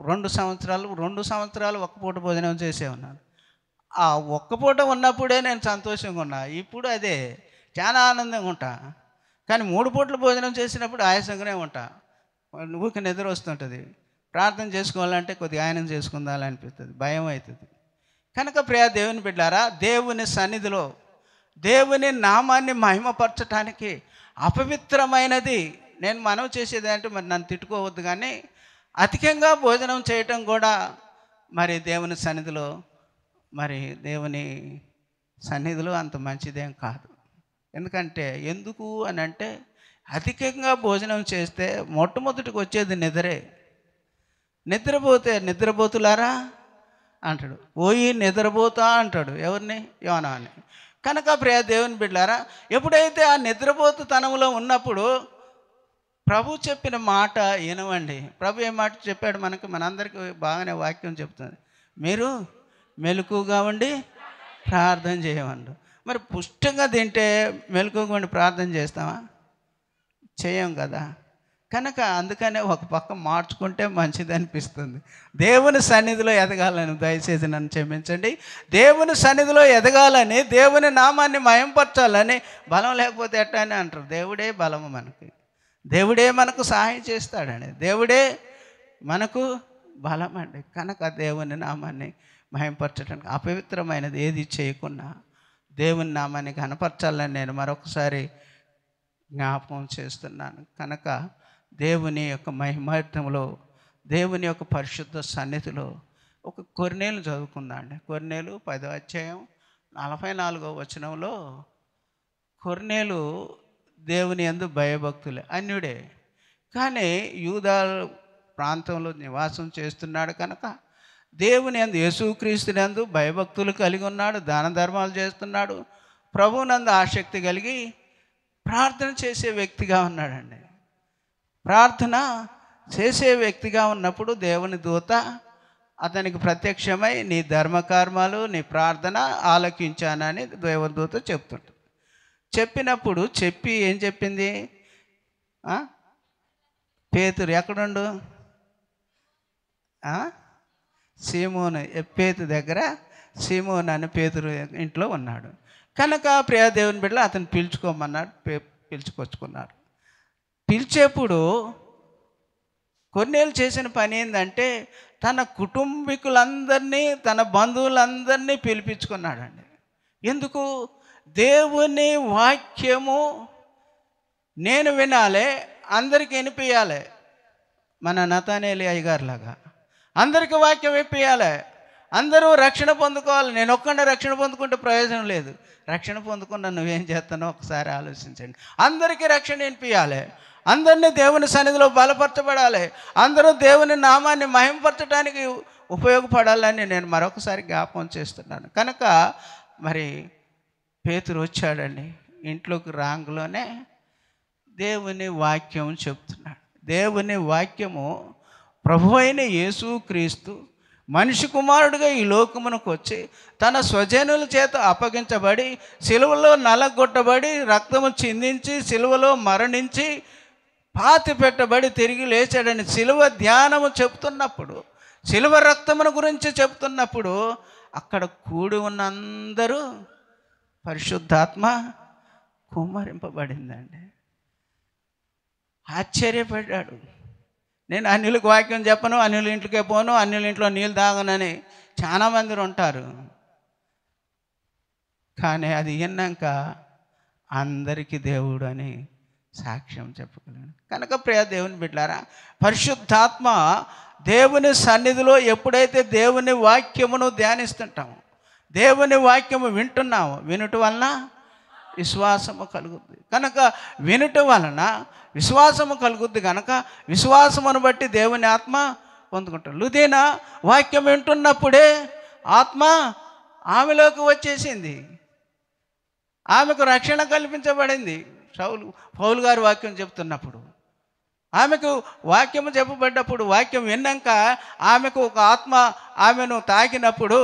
[SPEAKER 1] 2 సంవత్సరాలు ఒక్క పూట భోజనం చేసే ఉన్నాను. ఆ ఒక్క పూట ఉన్నప్పుడే నేను సంతోషంగా ఉన్నా. ఇప్పుడు అదే చాలా ఆనందంగా ఉంటా. కానీ 3 పూటలు భోజనం చేసినప్పుడు ఆయాసంగానే ఉంటా. ఊరికి నిద్ర వస్తుంటుంది. ప్రార్థన చేసుకోవాలంటే కొద్దిగా ఆయనం చేసుకుందాలనిపిస్తుంది, భయం అవుతుంది. కనుక ప్రియ దేవుని బిడ్డారా, దేవుని సన్నిధిలో దేవుని నామాన్ని మహిమపరచటానికి అపవిత్రమైనది నేను మనవి చేసేది అంటే, మరి నన్ను తిట్టుకోవద్దు, కానీ అధికంగా భోజనం చేయటం కూడా మరి దేవుని సన్నిధిలో అంత మంచిదేం కాదు. ఎందుకంటే ఎందుకు అని అంటే, అధికంగా భోజనం చేస్తే మొట్టమొదటికి వచ్చేది నిద్రే. నిద్రపోతులారా అంటాడు, పోయి నిద్రపోతా అంటాడు. ఎవరిని? యోనాని. కనుక ప్రియ దేవుని బిడ్డలారా, ఎప్పుడైతే ఆ నిద్రపోతుతనంలో ఉన్నప్పుడు ప్రభు చెప్పిన మాట వినవండి. ప్రభు ఏ మాట చెప్పాడు మనందరికీ బాగానే వాక్యం చెప్తుంది, మీరు మెలకుగా ఉండి ప్రార్థన చేయమండు. మరి పుష్టంగా తింటే మెలకుగా ఉండి ప్రార్థన చేస్తామా? చేయం కదా. కనుక అందుకనే ఒక పక్క మార్చుకుంటే మంచిది అనిపిస్తుంది. దేవుని సన్నిధిలో ఎదగాలని, దయచేసి నన్ను క్షమించండి, దేవుని సన్నిధిలో ఎదగాలని, దేవుని నామాన్ని మయంపరచాలని బలం లేకపోతే ఎట్టా అని అంటారు. దేవుడే బలము మనకి, దేవుడే మనకు సహాయం చేస్తాడండి, దేవుడే మనకు బలం అండి. కనుక దేవుని నామాన్ని మహింపరచడానికి అపవిత్రమైనది ఏది చేయకుండా దేవుని నామాన్ని కనపరచాలని నేను మరొకసారి జ్ఞాపకం చేస్తున్నాను. కనుక దేవుని యొక్క మహిమార్థంలో, దేవుని యొక్క పరిశుద్ధ సన్నిధిలో ఒక కొర్నేలు చదువుకుందాండి. కొర్నేలు 10వ అధ్యాయం 44వ వచనంలో, కొర్నేలు దేవుని యందు భయభక్తులే, అన్యుడే, కానీ యూదా ప్రాంతంలో నివాసం చేస్తున్నాడు. కనుక దేవుని యందు, యేసుక్రీస్తుని యందు భయభక్తులు కలిగి ఉన్నాడు, దాన ధర్మాలు చేస్తున్నాడు, ప్రభువునందు ఆసక్తి కలిగి ప్రార్థన చేసే వ్యక్తిగా ఉన్నాడండి. ప్రార్థన చేసే వ్యక్తిగా ఉన్నప్పుడు దేవుని దూత అతనికి ప్రత్యక్షమై, నీ ధర్మకర్మాలు, నీ ప్రార్థన ఆలకించానని దేవదూత చెప్తుంటుంది. చెప్పినప్పుడు ఏం చెప్పింది? పేతురు ఎక్కడుండు? సీమోను ఎప్పేతు దగ్గర సీమోను అని పేతురు ఇంట్లో ఉన్నాడు. కనుక ప్రియ దేవుని బిడ్డలు అతను పిలుచుకోమన్నాడు, పిలుచుకొచ్చుకున్నారు. పిలిచేప్పుడు కొన్నేళ్ళు చేసిన పని ఏంటంటే, తన కుటుంబీకులందరినీ, తన బంధువులందరినీ పిలిపించుకున్నాడండి. ఎందుకు? దేవుని వాక్యము నేను వినాలి, అందరికి వినిపించాలి. మన నతానేలి అయ్యగారులాగా అందరికీ వాక్యం వినిపించాలి, అందరూ రక్షణ పొందుకోవాలి. నేను ఒక్కడే రక్షణ పొందుకుంటే ప్రయోజనం లేదు. రక్షణ పొందుకున్నా నువ్వేం చేస్తానో ఒకసారి ఆలోచించండి. అందరికీ రక్షణ వినిపించాలి, అందరినీ దేవుని సన్నిధిలో బలపరచబడాలి, అందరూ దేవుని నామాన్ని మహింపరచడానికి ఉపయోగపడాలని నేను మరొకసారి జ్ఞాపకం చేస్తున్నాను. కనుక మరి పేతురు వచ్చాడండి. ఇంట్లోకి రాంగ్లోనే దేవుని వాక్యం చెప్తున్నాడు. దేవుని వాక్యము ప్రభు అయిన యేసుక్రీస్తు మనిషి కుమారుడిగా ఈ లోకమునకు వచ్చి తన స్వజనుల చేత అప్పగించబడి సిలువలో నలగొట్టబడి రక్తము చిందించి సిలువలో మరణించి పాతి పెట్టబడి తిరిగి లేచాడని సిలువ ధ్యానము చెప్తున్నప్పుడు, సిలువ రక్తమును గురించి చెప్తున్నప్పుడు అక్కడ కూడి ఉన్న అందరూ పరిశుద్ధాత్మ కుమ్మరింపబడిందండి. ఆశ్చర్యపడ్డాడు. నేను అన్యులకు వాక్యం చెప్పను, అన్యుల ఇంట్లోకే పోను, అన్యుల ఇంట్లో నీళ్ళు తాగనని చాలామంది ఉంటారు. కానీ అది విన్నాక అందరికీ దేవుడు అని సాక్ష్యం చెప్పగలను. కనుక ప్రియ దేవుని బిడ్డలారా, పరిశుద్ధాత్మ దేవుని సన్నిధిలో ఎప్పుడైతే దేవుని వాక్యమును ధ్యానిస్తుంటామో, దేవుని వాక్యము వింటున్నాము, వినుట వలన విశ్వాసము కలుగుద్ది. కనుక వినుట వలన విశ్వాసము కలుగుద్ది. కనుక విశ్వాసమును బట్టి దేవుని ఆత్మ పొందుకుంటారు. లుదీనా వాక్యం వింటున్నప్పుడే ఆత్మ ఆమెలోకి వచ్చేసింది, ఆమెకు రక్షణ కల్పించబడింది. పౌలు గారు వాక్యం చెప్తున్నప్పుడు, ఆమెకు వాక్యము చెప్పబడ్డప్పుడు, వాక్యం విన్నాక ఆమెకు ఒక ఆత్మ ఆమెను తాకినప్పుడు,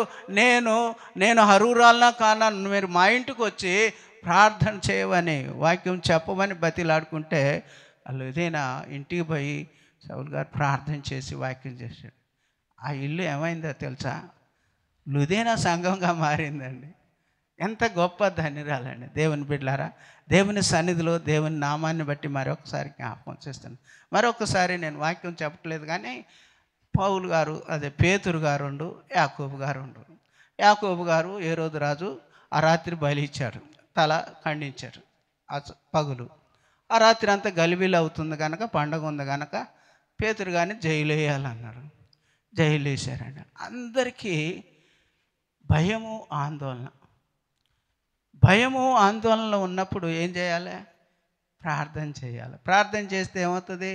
[SPEAKER 1] నేను హరూరాలనా కానా, మీరు మా ఇంటికి వచ్చి ప్రార్థన చేయవని, వాక్యం చెప్పమని బతిలాడుకుంటే లుదీనా ఇంటికి పోయి సౌలు గారు ప్రార్థన చేసి వాక్యం చేశాడు. ఆ ఇల్లు ఏమైందో తెలుసా? లుదీనా సంఘంగా మారిందండి. ఎంత గొప్ప ధన్యురాలండి. దేవుని బిడ్డలారా, దేవుని సన్నిధిలో దేవుని నామాన్ని బట్టి మరొకసారి జ్ఞాపకం చేస్తాను. మరొకసారి నేను వాక్యం చెప్పట్లేదు కానీ, పౌలు గారు, అదే పేతురు గారు, యాకోబు గారు. యాకోబు గారు హేరోదు రాజు ఆ రాత్రి బలి ఇచ్చాడు, తల ఖండించారు ఆ పగులు. ఆ రాత్రి అంతా గలిబిలి అవుతుంది కనుక, పండగ ఉంది కనుక పేతురు గారిని జైలు వేయాలన్నారు. జైలు వేశారండి. అందరికీ భయము ఆందోళనలో ఉన్నప్పుడు ఏం చేయాలి? ప్రార్థన చేయాలి. ప్రార్థన చేస్తే ఏమవుతుంది?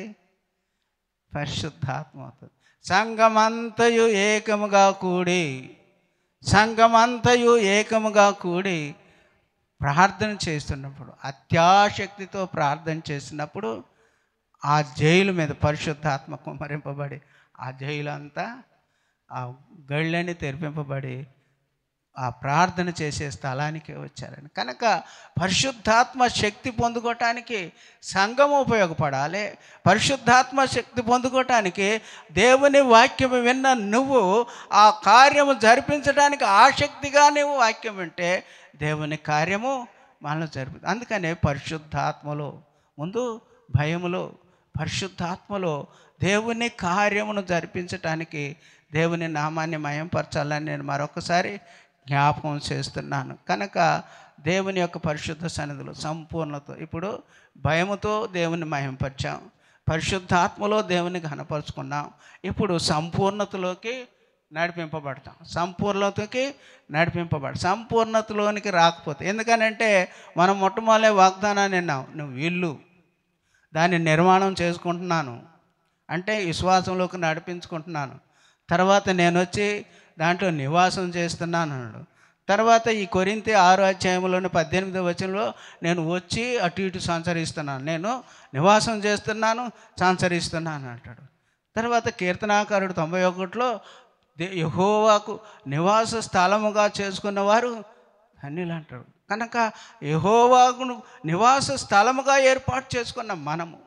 [SPEAKER 1] పరిశుద్ధాత్మ అవుతుంది. సంఘమంతయు ఏకముగా కూడి ప్రార్థన చేస్తున్నప్పుడు, అత్యాశక్తితో ప్రార్థన చేసినప్పుడు ఆ జైలు మీద పరిశుద్ధాత్మ కుమ్మరింపబడి ఆ జైలు అంతా ఆ గళ్ళని తెరిపింపబడి ఆ ప్రార్థన చేసే స్థలానికి వచ్చారని. కనుక పరిశుద్ధాత్మ శక్తి పొందుకోవటానికి సంఘం ఉపయోగపడాలి. పరిశుద్ధాత్మ శక్తి పొందుకోవటానికి దేవుని వాక్యం విన్న నువ్వు ఆ కార్యము జరిపించడానికి ఆసక్తిగా నువ్వు వాక్యం వింటే దేవుని కార్యము మనలో జరుగుతుంది. అందుకనే పరిశుద్ధాత్మలో ముందు భయములో, పరిశుద్ధాత్మలో దేవుని కార్యమును జరిపించటానికి దేవుని నామాన్ని మయంపరచాలని నేను మరొకసారి జ్ఞాపకం చేస్తున్నాను. కనుక దేవుని యొక్క పరిశుద్ధ సన్నిధిలో సంపూర్ణత, ఇప్పుడు భయముతో దేవుని మహింపరిచాం, పరిశుద్ధాత్మలో దేవుని ఘనపరుచుకున్నాం. ఇప్పుడు సంపూర్ణతలోకి నడిపింపబడతాం. సంపూర్ణతలోనికి రాకపోతే, ఎందుకనంటే మనం మొట్టమొదటి వాగ్దానాన్ని విన్నాం, నువ్వు ఇల్లు దాన్ని నిర్మాణం చేసుకుంటున్నాను అంటే విశ్వాసంలోకి నడిపించుకుంటున్నాను. తర్వాత నేను వచ్చి దాంట్లో నివాసం చేస్తున్నాను అన్నాడు. తర్వాత ఈ కొరింథీ 6వ అధ్యాయంలోని 18వ వచనంలో నేను వచ్చి అటు ఇటు సంచరిస్తున్నాను, నేను నివాసం చేస్తున్నాను, సంచరిస్తున్నాను అంటాడు. తర్వాత కీర్తనాకారుడు 91లో యెహోవాకు నివాస స్థలముగా చేసుకున్నవారు ధన్యులు అంటాడు. కనుక యెహోవాకు నివాస స్థలముగా ఏర్పాటు చేసుకున్న మనము,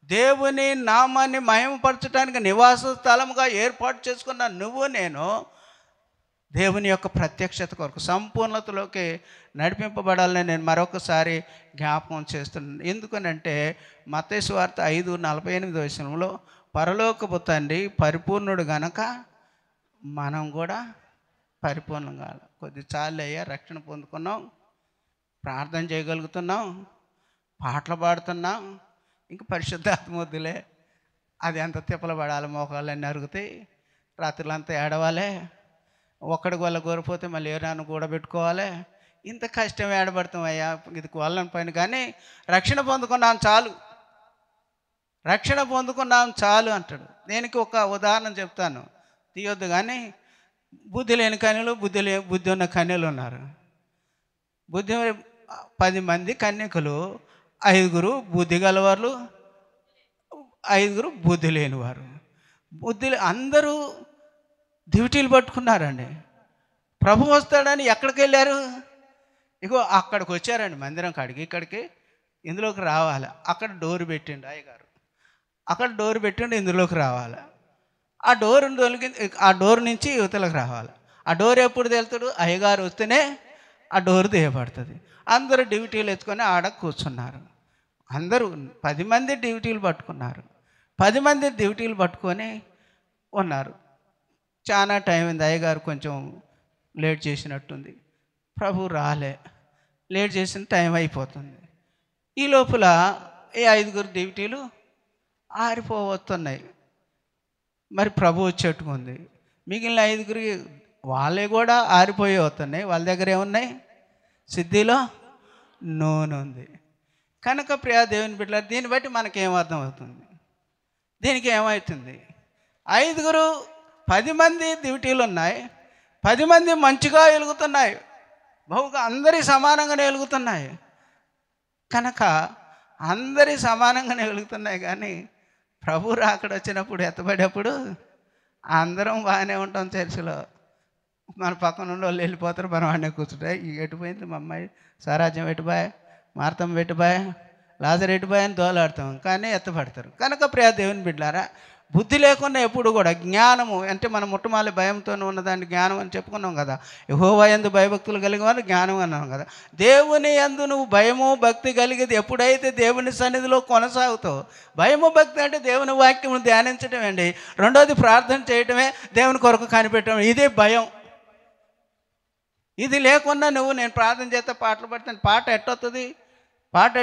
[SPEAKER 1] దేవుని నామాన్ని మహిమపరచడానికి నివాస స్థలముగా ఏర్పాటు చేసుకున్న నువ్వు నేను దేవుని యొక్క ప్రత్యక్షత కొరకు సంపూర్ణతలోకి నడిపింపబడాలని నేను మరొకసారి జ్ఞాపకం చేస్తున్నాను. ఎందుకనంటే మత్తయి సువార్త 5:48 పరలోకపు తండ్రి పరిపూర్ణుడు గనక మనం కూడా పరిపూర్ణం కావాలి. కొద్ది చాలు అయ్యా, రక్షణ పొందుకున్నాం, ప్రార్థన చేయగలుగుతున్నాం, పాటలు పాడుతున్నాం, ఇంక పరిశుద్ధాత్మ వద్దులే, అది ఎంత తిప్పలు పడాలి, మోకాళ్ళన్నీ అరుగుతాయి, రాత్రులంతా ఏడవాలి, ఒక్కడికి వల్ల కోరిపోతే మళ్ళీ ఏడాను కూడబెట్టుకోవాలి, ఇంత కష్టం ఏడబడతాం అయ్యా, ఇది వాళ్ళని పని. కానీ రక్షణ పొందుకున్నాం చాలు అంటాడు. దీనికి ఒక ఉదాహరణ చెప్తాను, తీయొద్దు కానీ. బుద్ధి లేని కన్యలు, బుద్ధి ఉన్న కన్యలు ఉన్నారు. 10 మంది కన్యకులు, 5 బుద్ధి గలవారు, 5 బుద్ధి లేనివారు. బుద్ధి అందరూ డ్యూటీలు పట్టుకున్నారండి. ప్రభు వస్తాడని ఎక్కడికి వెళ్ళారు? ఇగో అక్కడికి వచ్చారండి, మందిరం కాడికి. ఇక్కడికి ఇందులోకి రావాలి. అక్కడ డోర్ పెట్టిండు అయ్యగారు, అక్కడ డోర్ పెట్టిండు, ఇందులోకి రావాలి. ఆ డోర్ని తొలగి ఆ డోర్ నుంచి యువతలకు రావాలి. ఆ డోర్ ఎప్పుడు తెలుతాడు? అయ్యగారు వస్తేనే ఆ డోర్ తీయబడుతుంది. అందరూ డ్యూటీలు ఎత్తుకొని ఆడ కూర్చున్నారు. అందరూ 10 మంది డ్యూటీలు పట్టుకున్నారు. 10 మంది డ్యూటీలు పట్టుకొని ఉన్నారు. చాలా టైం అయింది, అయ్యగారు కొంచెం లేట్ చేసినట్టుంది. ప్రభు రాలే, లేట్ చేసిన టైం అయిపోతుంది. ఈ లోపల ఈ 5గురు డ్యూటీలు ఆరిపోతున్నాయి. మరి ప్రభు వచ్చేట్టుకుంది. మిగిలిన 5గురికి వాళ్ళే కూడా ఆరిపోయి వస్తున్నాయి. వాళ్ళ దగ్గర ఏమున్నాయి? సిద్ధిలో నూనె ఉంది. కనుక ప్రియా దేవుని బిడ్డలారా, దీన్ని బట్టి మనకేం అర్థం అవుతుంది? దీనికి ఏమవుతుంది? 5గురు 10 మంది డ్యూటీలు ఉన్నాయి. 10 మంది మంచిగా వెలుగుతున్నాయి, బహుగా అందరి సమానంగానే వెలుగుతున్నాయి. కనుక అందరి సమానంగానే వెలుగుతున్నాయి. కానీ ప్రభు రాకడ వచ్చినప్పుడు, ఎత్తబడేప్పుడు అందరం బాగానే ఉంటాం. చర్చిలో మన పక్కన ఉన్న వాళ్ళు వెళ్ళిపోతారు, మనం అన్నీ కూర్చుంటాయి. ఎటుపోయింది మా అమ్మాయి, సారాజ్యం ఎటుబాయ్, మార్తం ఎటుబాయ్, లాజర్ ఎటుబాయ్ అని దోలాడతాం, కానీ ఎత్తపడతారు. కనుక ప్రియ దేవుని బిడ్డలారా, బుద్ధి లేకుండా ఎప్పుడు కూడా జ్ఞానము అంటే మనం ముట్టమాలి భయంతో ఉన్నదాన్ని జ్ఞానం అని చెప్పుకున్నాం కదా. యెహోవా యందు భయభక్తులు కలిగిన వారు జ్ఞానం అన్నాం కదా. దేవుని యందు నువ్వు భయము భక్తి కలిగేది ఎప్పుడైతే దేవుని సన్నిధిలో కొనసాగుతావు. భయము భక్తి అంటే దేవుని వాక్యము ధ్యానించడం అండి. రెండోది ప్రార్థన చేయటమే, దేవుని కొరకు కనిపెట్టడం. ఇదే భయం. ఇది లేకుండా నువ్వు నేను ప్రార్థన చేస్తే పాటలు పడతాను, పాట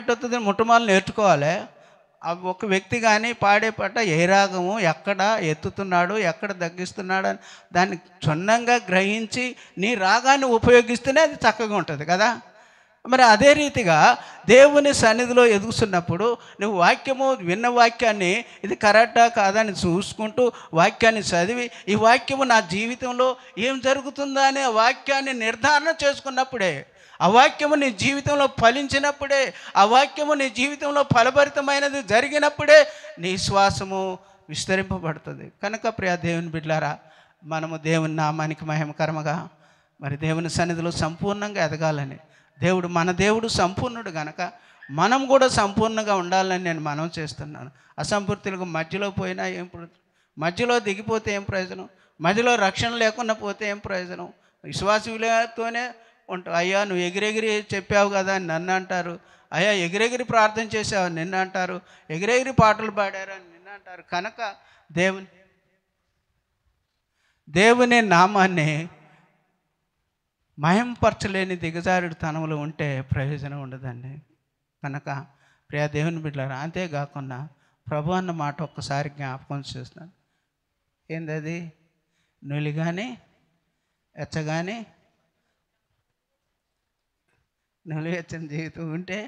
[SPEAKER 1] ఎట్టొస్తుంది ముట్టమాలు నేర్చుకోవాలి. ఒక వ్యక్తి కానీ పాడే పాట ఏ రాగము, ఎక్కడ ఎత్తుతున్నాడు, ఎక్కడ తగ్గిస్తున్నాడు అని దాన్ని క్షుణ్ణంగా గ్రహించి నీ రాగాన్ని ఉపయోగిస్తేనే అది చక్కగా ఉంటుంది కదా. మరి అదే రీతిగా దేవుని సన్నిధిలో ఎదుగుతున్నప్పుడు నువ్వు వాక్యము విన్న వాక్యాన్ని ఇది కరెక్టా కాదని చూసుకుంటూ వాక్యాన్ని చదివి ఈ వాక్యము నా జీవితంలో ఏం జరుగుతుందా అనే వాక్యాన్ని నిర్ధారణ చేసుకున్నప్పుడే, ఆ వాక్యము నీ జీవితంలో ఫలించినప్పుడే, ఆ వాక్యము నీ జీవితంలో ఫలభరితమైనది జరిగినప్పుడే నీ శ్వాసము విస్తరింపబడుతుంది. కనుక ప్రియ దేవుని బిడ్డలారా, మనము దేవుని నామానికి మహిమకరముగా మరి దేవుని సన్నిధిలో సంపూర్ణంగా ఎదగాలని, మన దేవుడు సంపూర్ణుడు గనక మనం కూడా సంపూర్ణంగా ఉండాలని నేను మనం చేస్తున్నాను. అసంపూర్తులకు మధ్యలో పోయినా ఏం మధ్యలో దిగిపోతే ఏం ప్రయోజనం? మధ్యలో రక్షణ లేకుండా పోతే ఏం ప్రయోజనం? విశ్వాసతోనే ఉంటావు. అయ్యా నువ్వు ఎగిరెగిరి చెప్పావు కదా అని నన్ను అంటారు. అయ్యా ఎగిరెగిరి ప్రార్థన చేసావు అని నిన్ను అంటారు. ఎగిరెగిరి పాటలు పాడారు అని నిన్ను అంటారు. కనుక దేవుని నామాన్ని మహింపరచలేని దిగజారుడు తనములు ఉంటే ప్రయోజనం ఉండదండి. కనుక ప్రియ దేవుని బిడ్డలారా, అంతేకాకుండా ప్రభు అన్న మాట ఒక్కసారి జ్ఞాపకం చేస్తున్నాను. ఏందది? నులిగాని ఎచ్చగాని నులివెచ్చని జీవితం ఉంటే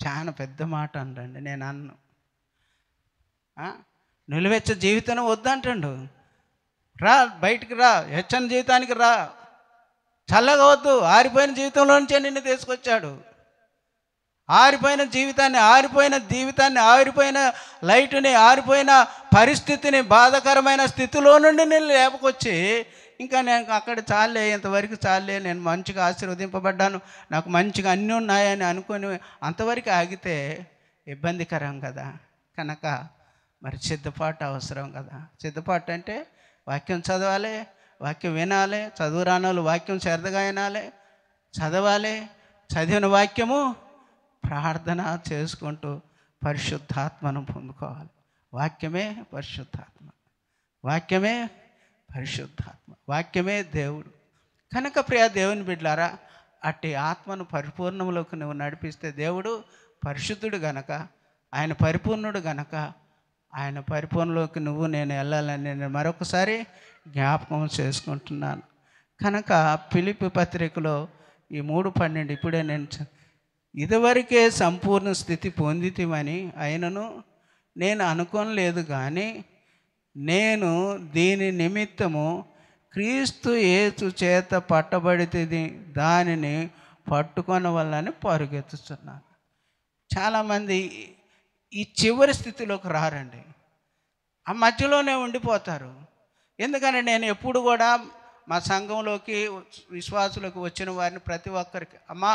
[SPEAKER 1] చాలా పెద్ద మాట అంటండి. నేను అన్ను నులివెచ్చ జీవితం వద్దంటాడు. రా బయటికి రా, హెచ్చని జీవితానికి రా, చల్లగా వద్దు. ఆరిపోయిన జీవితంలో నుంచే నిన్ను తీసుకొచ్చాడు. ఆరిపోయిన జీవితాన్ని, ఆరిపోయిన లైటుని, ఆరిపోయిన పరిస్థితిని, బాధాకరమైన స్థితిలో నుండి నేను లేపుకొచ్చి ఇంకా నేను అక్కడ చాలే, ఇంతవరకు చాలే, నేను మంచిగా ఆశీర్వదింపబడ్డాను, నాకు మంచిగా అన్నీ ఉన్నాయని అనుకొని అంతవరకు ఆగితే ఇబ్బందికరం కదా. కనుక మరి సిద్ధపాటు అవసరం కదా. సిద్ధపాటు అంటే వాక్యం చదవాలి, వాక్యం వినాలి, చదువు రానోళ్ళు వాక్యం శ్రద్ధగా వినాలి, చదవాలి. చదివిన వాక్యము ప్రార్థన చేసుకుంటూ పరిశుద్ధాత్మను పొందుకోవాలి. వాక్యమే పరిశుద్ధాత్మ, వాక్యమే పరిశుద్ధాత్మ, వాక్యమే దేవుడు. కనుక ప్రియ దేవుని బిడ్డలారా, అట్టి ఆత్మను పరిపూర్ణంలోకి నువ్వు నడిపిస్తే దేవుడు పరిశుద్ధుడు గనక, ఆయన పరిపూర్ణుడు గనక ఆయన పరిపూర్ణలోకి నువ్వు నేను వెళ్ళాలని నేను మరొకసారి జ్ఞాపకం చేసుకుంటున్నాను. కనుక ఫిలిప్పీ పత్రికలో ఈ 3:12 ఇప్పుడే ఇదివరకే సంపూర్ణ స్థితి పొందితిమని అయినను నేను అనుకోలేదు, కానీ నేను దీని నిమిత్తము క్రీస్తు యేసు చేత పట్టబడితే దానిని పట్టుకొనవలని పరుగెత్తుతున్నాను. చాలామంది ఈ చివరి స్థితిలోకి రారండి. ఆ మధ్యలోనే ఉండిపోతారు. ఎందుకంటే నేను ఎప్పుడు కూడా మా సంఘంలోకి విశ్వాసులకు వచ్చిన వారిని ప్రతి ఒక్కరికి, అమ్మా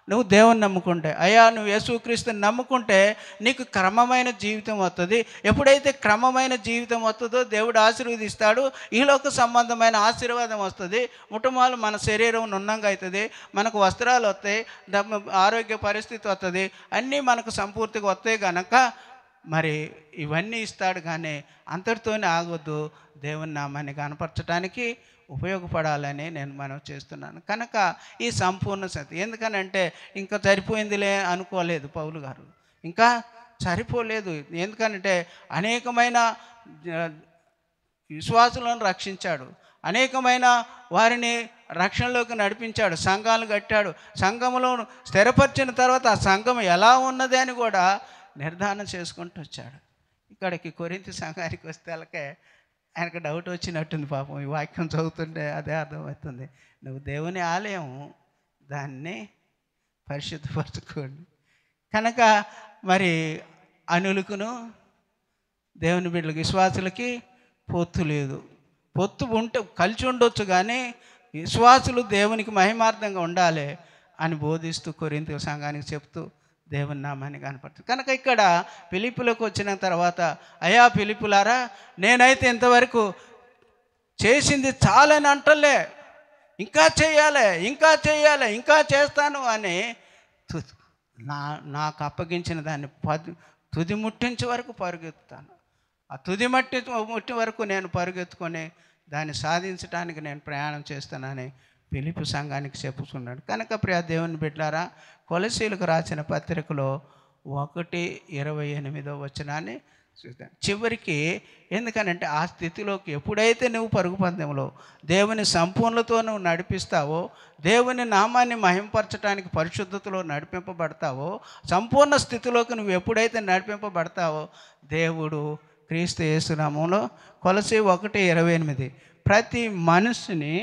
[SPEAKER 1] నువ్వు దేవుని నమ్ముకుంటే, అయ్యా నువ్వు యేసుక్రీస్తుని నమ్ముకుంటే నీకు క్రమమైన జీవితం వస్తుంది. ఎప్పుడైతే క్రమమైన జీవితం వస్తుందో దేవుడు ఆశీర్వదిస్తాడు. ఈలోక సంబంధమైన ఆశీర్వాదం వస్తుంది. ముఠమాలు మన శరీరం నున్నంగా అవుతుంది, మనకు వస్త్రాలు వస్తాయి, ఆరోగ్య పరిస్థితి వస్తుంది, అన్నీ మనకు సంపూర్తిగా వస్తాయి కనుక మరి ఇవన్నీ ఇస్తాడు. కానీ అంతటితోనే ఆగొద్దు, దేవుని నామాన్ని కనపరచడానికి ఉపయోగపడాలని నేను మనవి చేస్తున్నాను. కనుక ఈ సంపూర్ణ సత్యం ఎందుకనంటే ఇంకా సరిపోయిందిలే అనుకోలేదు పౌలు గారు, ఇంకా సరిపోలేదు. ఎందుకనంటే అనేకమైన విశ్వాసులను రక్షించాడు, అనేకమైన వారిని రక్షణలోకి నడిపించాడు, సంఘాలు కట్టాడు, సంఘంలో స్థిరపరిచిన తర్వాత ఆ సంఘం ఎలా ఉన్నది అని కూడా నిర్ధారణ చేసుకుంటూ వచ్చాడు. ఇక్కడికి కొరింథీ సంఘానికి వస్తే ఆయనకు డౌట్ వచ్చినట్టుంది పాపం. ఈ వాక్యం చదువుతుంటే అదే అర్థమవుతుంది. నువ్వు దేవుని ఆలయం, దాన్ని పరిశుద్ధపరచుకోండి. కనుక మరి అనులకును దేవుని బిడ్డలకు విశ్వాసులకి పొత్తు లేదు. పొత్తు ఉంటే కలిసి ఉండొచ్చు, కానీ విశ్వాసులు దేవునికి మహిమార్థంగా ఉండాలి అని బోధిస్తూ కొరింథీ సంఘానికి చెప్తూ దేవుని నామాన్ని కనపడుతుంది. కనుక ఇక్కడ ఫిలిప్పులకు వచ్చిన తర్వాత, అయ్యా ఫిలిప్పులారా, నేనైతే ఇంతవరకు చేసింది చాలని అంటలే, ఇంకా చేయాలి, ఇంకా చేయాలి, ఇంకా చేస్తాను అని నాకు అప్పగించిన దాన్ని తుది ముట్టించే వరకు పరుగెత్తుతాను. ఆ తుది ముట్టి వరకు నేను పరుగెత్తుకొని దాన్ని సాధించడానికి నేను ప్రయాణం చేస్తానని ఫిలిప్పీ సంఘానికి చెప్పుకున్నాడు. కనుక ప్రియ దేవుని బిడ్డలారా, కొలసీలకు రాసిన పత్రికలో 1:28 వచనాన్ని చూద్దాం. చివరికి ఎందుకనంటే ఆ స్థితిలోకి ఎప్పుడైతే నువ్వు పరుగు పందెంలో దేవుని సంపూర్ణతో నువ్వు నడిపిస్తావో, దేవుని నామాన్ని మహింపరచడానికి పరిశుద్ధతలో నడిపింపబడతావో, సంపూర్ణ స్థితిలోకి నువ్వు ఎప్పుడైతే నడిపింపబడతావో, దేవుడు క్రీస్తు యేసు నామంలో కొలసీ 1:28 ప్రతి మనిషిని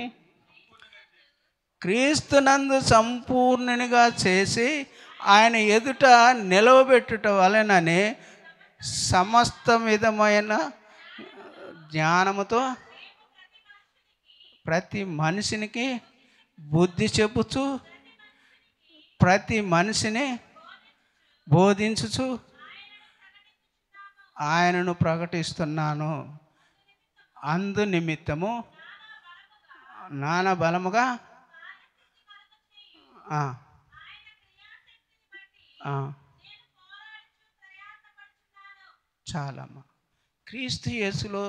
[SPEAKER 1] క్రీస్తునందు సంపూర్ణునిగా చేసి ఆయన ఎదుట నిలవబెట్టుట వలననే సమస్త విధమైన జ్ఞానముతో ప్రతి మనిషినికి బుద్ధి చెప్పుచు, ప్రతి మనిషిని బోధించుచు ఆయనను ప్రకటిస్తున్నాను. అందు నిమిత్తము నానా బలముగా చాలమ్మా. క్రీస్తు యేసులో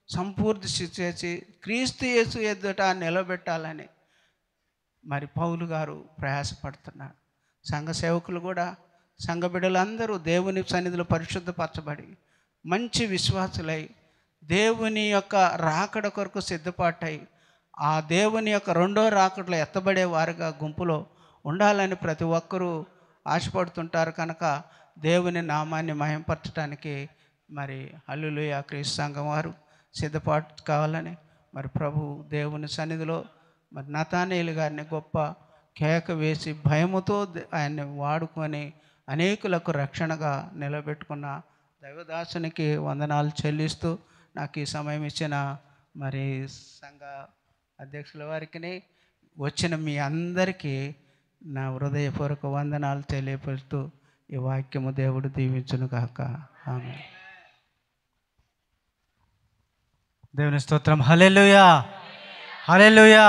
[SPEAKER 1] సంపూర్తి చేసి క్రీస్తు యేసు ఎదుట నిలబెట్టాలని మరి పౌలు గారు ప్రయాసపడుతున్నారు. సంఘ సేవకులు కూడా, సంఘ బిడ్డలందరూ దేవుని సన్నిధిలో పరిశుద్ధపరచబడి మంచి విశ్వాసులై దేవుని యొక్క రాకడ కొరకు సిద్ధపాటై ఆ దేవుని యొక్క రెండో రాకడలో ఎత్తబడే వారుగా గుంపులో ఉండాలని ప్రతి ఒక్కరూ ఆశపడుతుంటారు. కనుక దేవుని నామాన్ని మహింపరచడానికి మరి హల్లెలూయా క్రీస్తు సంఘం వారు సిద్ధపాటు కావాలని మరి ప్రభు దేవుని సన్నిధిలో మరి నతానేలు గారిని గొప్ప కేక వేసి భయముతో ఆయన్ని వాడుకొని అనేకులకు రక్షణగా నిలబెట్టుకున్న దైవదాసునికి వందనాలు చెల్లిస్తూ నాకు ఈ సమయం ఇచ్చిన మరి సంఘ అధ్యక్షుల వారికి, వచ్చిన మీ అందరికీ నా హృదయపూర్వక వందనాలు తెలియపరుస్తూ ఈ వాక్యము దేవుడు దీవించును గాక. ఆమేన్.
[SPEAKER 2] దేవుని స్తోత్రం. హల్లెలూయా, హల్లెలూయా.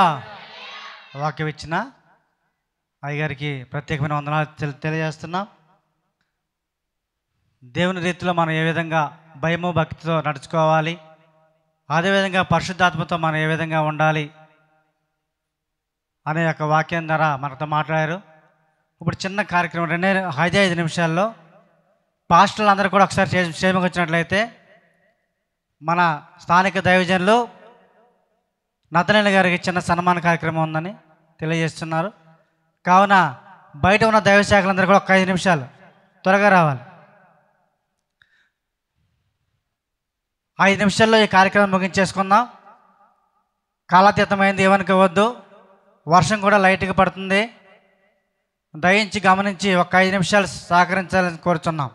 [SPEAKER 2] వాక్యం ఇచ్చిన అయ్యగారికి ప్రత్యేకమైన వందనాలు తెలియజేస్తున్నాం. దేవుని రీతిలో మనం ఏ విధంగా భయము భక్తితో నడుచుకోవాలి, అదేవిధంగా పరిశుద్ధాత్మతో మనం ఏ విధంగా ఉండాలి అనే యొక్క వాక్యం ద్వారా మనతో మాట్లాడారు. ఇప్పుడు చిన్న కార్యక్రమం 5 నిమిషాల్లో పాస్టర్లు అందరూ కూడా ఒకసారి క్షేమంగా వచ్చినట్లయితే మన స్థానిక దైవజనులు నతనేలు గారికి చిన్న సన్మాన కార్యక్రమం ఉందని తెలియజేస్తున్నారు. కావున బయట ఉన్న దైవ శాఖలందరూ కూడా ఒక 5 నిమిషాలు త్వరగా రావాలి. 5 నిమిషాల్లో ఈ కార్యక్రమం ముగించేసుకుందాం. కాలాతీతమైంది ఏమనుకోవద్దు. వర్షం కూడా లైట్గా పడుతుంది. దయించి గమనించి ఒక 5 నిమిషాలు సహకరించాలని కోరుచున్నాం.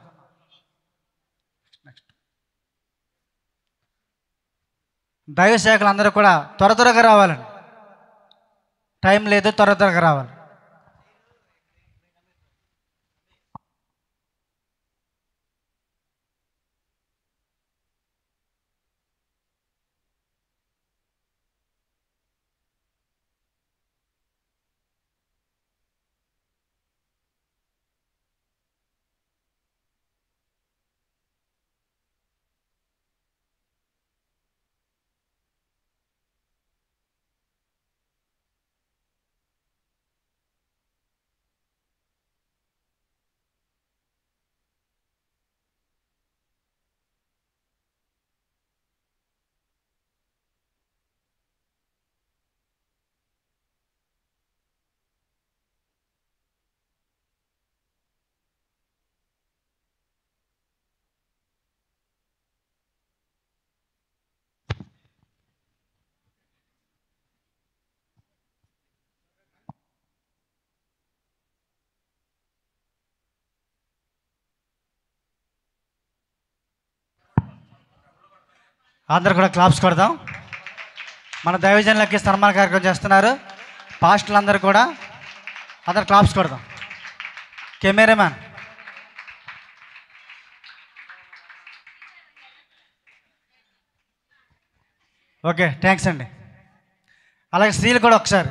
[SPEAKER 2] దైవ సేవకులు అందరూ కూడా త్వర త్వరగా రావాలండి. టైం లేదు, త్వర త్వరగా రావాలి. అందరూ కూడా క్లాప్స్ కొడదాం. మన దైవజనులకి సన్మాన కార్యక్రమం చేస్తున్నారు. పాస్టర్లు అందరూ కూడా అందరు క్లాప్స్ కొడదాం. కెమెరామ్యాన్ ఓకే, థ్యాంక్స్ అండి. అలాగే స్త్రీలు కూడా ఒకసారి